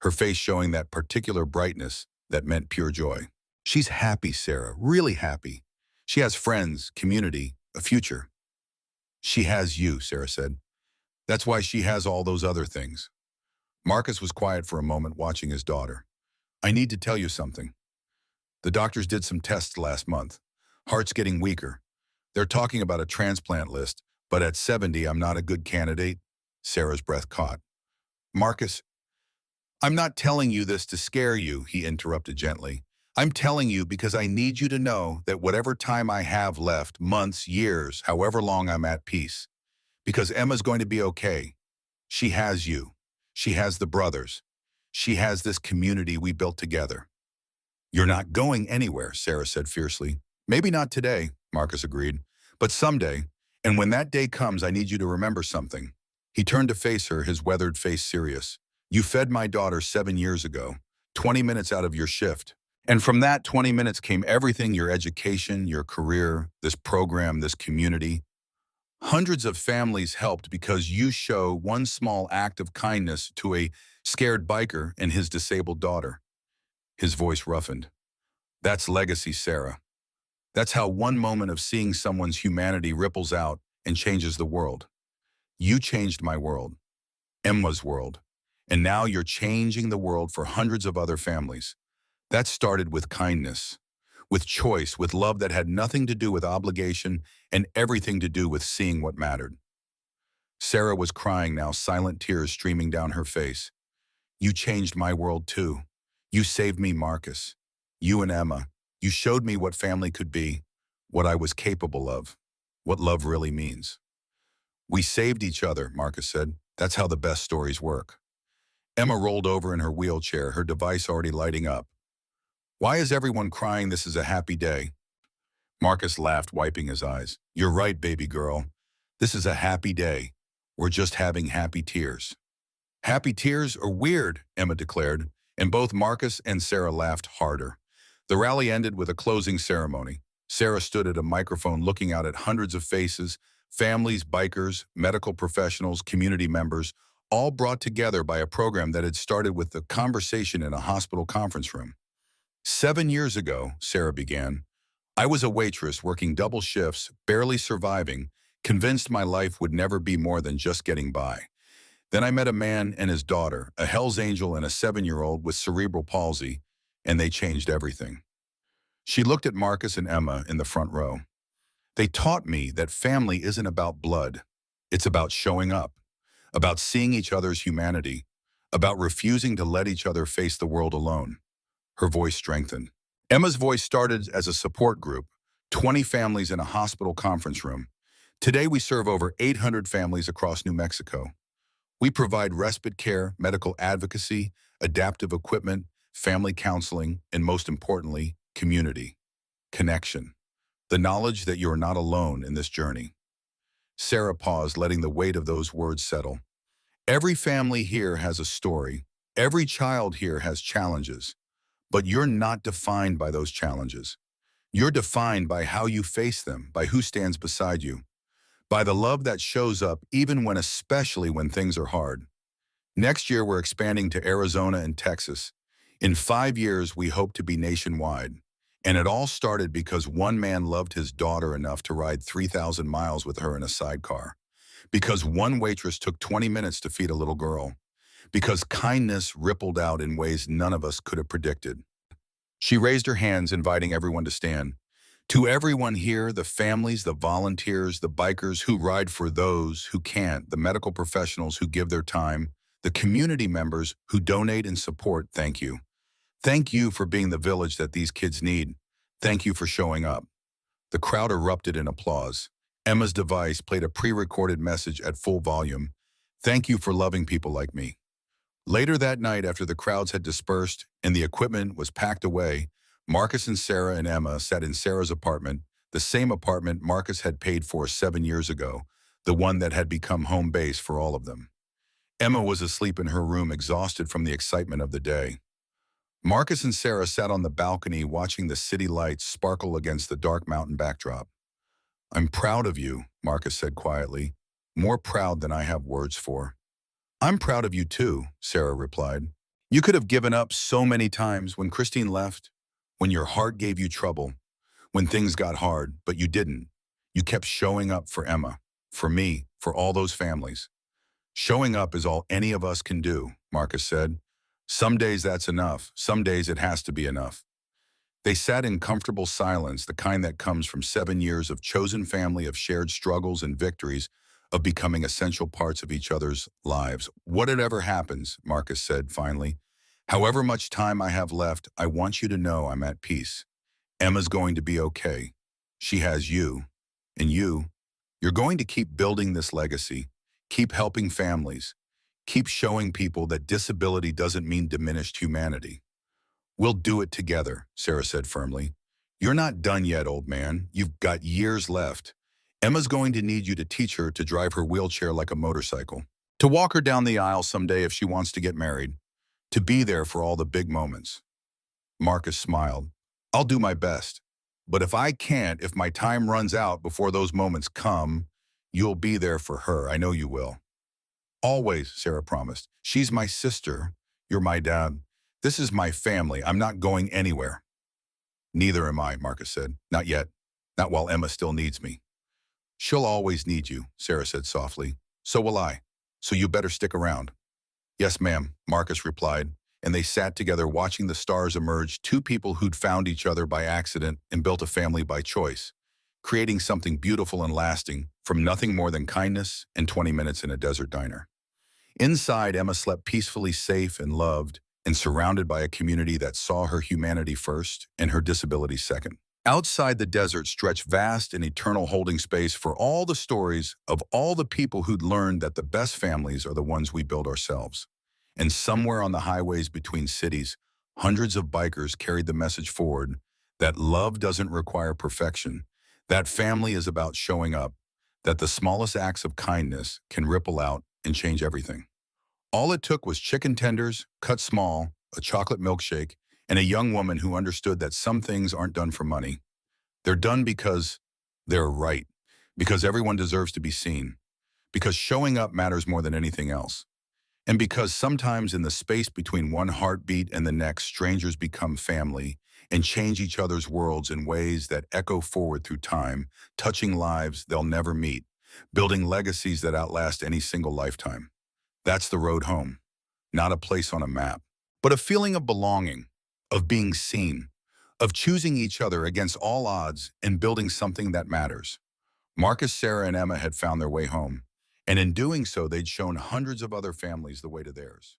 her face showing that particular brightness that meant pure joy. She's happy, Sarah, really happy. She has friends, community, a future. She has you, Sarah said. That's why she has all those other things. Marcus was quiet for a moment, watching his daughter. I need to tell you something. The doctors did some tests last month. Heart's getting weaker. They're talking about a transplant list, but at 70, I'm not a good candidate. Sarah's breath caught. Marcus, I'm not telling you this to scare you, he interrupted gently. I'm telling you because I need you to know that whatever time I have left, months, years, however long, I'm at peace. Because Emma's going to be okay. She has you. She has the brothers. She has this community we built together. You're not going anywhere, Sarah said fiercely. Maybe not today, Marcus agreed, but someday. And when that day comes, I need you to remember something. He turned to face her, his weathered face serious. You fed my daughter 7 years ago, 20 minutes out of your shift. And from that 20 minutes came everything, your education, your career, this program, this community. Hundreds of families helped because you show one small act of kindness to a scared biker and his disabled daughter. His voice roughened. That's legacy, Sarah. That's how one moment of seeing someone's humanity ripples out and changes the world. You changed my world, Emma's world, and now you're changing the world for hundreds of other families. That started with kindness, with choice, with love that had nothing to do with obligation and everything to do with seeing what mattered. Sarah was crying now, silent tears streaming down her face. You changed my world too. You saved me, Marcus. You and Emma. You showed me what family could be, what I was capable of, what love really means. We saved each other, Marcus said. That's how the best stories work. Emma rolled over in her wheelchair, her device already lighting up. Why is everyone crying? This is a happy day. Marcus laughed, wiping his eyes. You're right, baby girl. This is a happy day. We're just having happy tears. Happy tears are weird, Emma declared, and both Marcus and Sarah laughed harder. The rally ended with a closing ceremony. Sarah stood at a microphone looking out at hundreds of faces, families, bikers, medical professionals, community members, all brought together by a program that had started with a conversation in a hospital conference room. 7 years ago, Sarah began, I was a waitress working double shifts, barely surviving, convinced my life would never be more than just getting by. Then I met a man and his daughter, a Hell's Angel and a 7-year-old with cerebral palsy, and they changed everything. She looked at Marcus and Emma in the front row. They taught me that family isn't about blood. It's about showing up, about seeing each other's humanity, about refusing to let each other face the world alone. Her voice strengthened. Emma's voice started as a support group, 20 families in a hospital conference room. Today we serve over 800 families across New Mexico. We provide respite care, medical advocacy, adaptive equipment, family counseling, and most importantly, community, connection, the knowledge that you are not alone in this journey. Sarah paused, letting the weight of those words settle. Every family here has a story. Every child here has challenges. But you're not defined by those challenges. You're defined by how you face them, by who stands beside you, by the love that shows up especially when things are hard. Next year, we're expanding to Arizona and Texas. In 5 years, we hope to be nationwide. And it all started because one man loved his daughter enough to ride 3,000 miles with her in a sidecar. Because one waitress took 20 minutes to feed a little girl. Because kindness rippled out in ways none of us could have predicted. She raised her hands, inviting everyone to stand. To everyone here, the families, the volunteers, the bikers who ride for those who can't, the medical professionals who give their time, the community members who donate and support, thank you. Thank you for being the village that these kids need. Thank you for showing up. The crowd erupted in applause. Emma's device played a pre-recorded message at full volume. Thank you for loving people like me. Later that night, after the crowds had dispersed and the equipment was packed away, Marcus and Sarah and Emma sat in Sarah's apartment, the same apartment Marcus had paid for 7 years ago, the one that had become home base for all of them. Emma was asleep in her room, exhausted from the excitement of the day. Marcus and Sarah sat on the balcony watching the city lights sparkle against the dark mountain backdrop. I'm proud of you, Marcus said quietly, more proud than I have words for. I'm proud of you too, Sarah replied. You could have given up so many times when Christine left, when your heart gave you trouble, when things got hard, but you didn't. You kept showing up for Emma, for me, for all those families. Showing up is all any of us can do, Marcus said. Some days that's enough. Some days it has to be enough. They sat in comfortable silence, the kind that comes from 7 years of chosen family, of shared struggles and victories, of becoming essential parts of each other's lives. Whatever happens, Marcus said finally, however much time I have left, I want you to know I'm at peace. Emma's going to be okay. She has you. And you're going to keep building this legacy, keep helping families, keep showing people that disability doesn't mean diminished humanity. We'll do it together, Sarah said firmly. You're not done yet, old man. You've got years left. Emma's going to need you to teach her to drive her wheelchair like a motorcycle, to walk her down the aisle someday if she wants to get married, to be there for all the big moments. Marcus smiled. I'll do my best. But if I can't, if my time runs out before those moments come, you'll be there for her. I know you will. Always, Sarah promised. She's my sister. You're my dad. This is my family. I'm not going anywhere. Neither am I, Marcus said. Not yet. Not while Emma still needs me. She'll always need you, Sarah said softly. So will I. So you better stick around. Yes, ma'am, Marcus replied, and they sat together watching the stars emerge, two people who'd found each other by accident and built a family by choice, creating something beautiful and lasting from nothing more than kindness and 20 minutes in a desert diner. Inside, Emma slept peacefully, safe and loved, and surrounded by a community that saw her humanity first and her disability second. Outside, the desert stretched vast and eternal, holding space for all the stories of all the people who'd learned that the best families are the ones we build ourselves. And somewhere on the highways between cities, hundreds of bikers carried the message forward that love doesn't require perfection, that family is about showing up, that the smallest acts of kindness can ripple out and change everything. All it took was chicken tenders, cut small, a chocolate milkshake, and a young woman who understood that some things aren't done for money. They're done because they're right, because everyone deserves to be seen, because showing up matters more than anything else. And because sometimes in the space between one heartbeat and the next, strangers become family and change each other's worlds in ways that echo forward through time, touching lives they'll never meet, building legacies that outlast any single lifetime. That's the road home, not a place on a map, but a feeling of belonging, of being seen, of choosing each other against all odds and building something that matters. Marcus, Sarah, and Emma had found their way home, and in doing so, they'd shown hundreds of other families the way to theirs.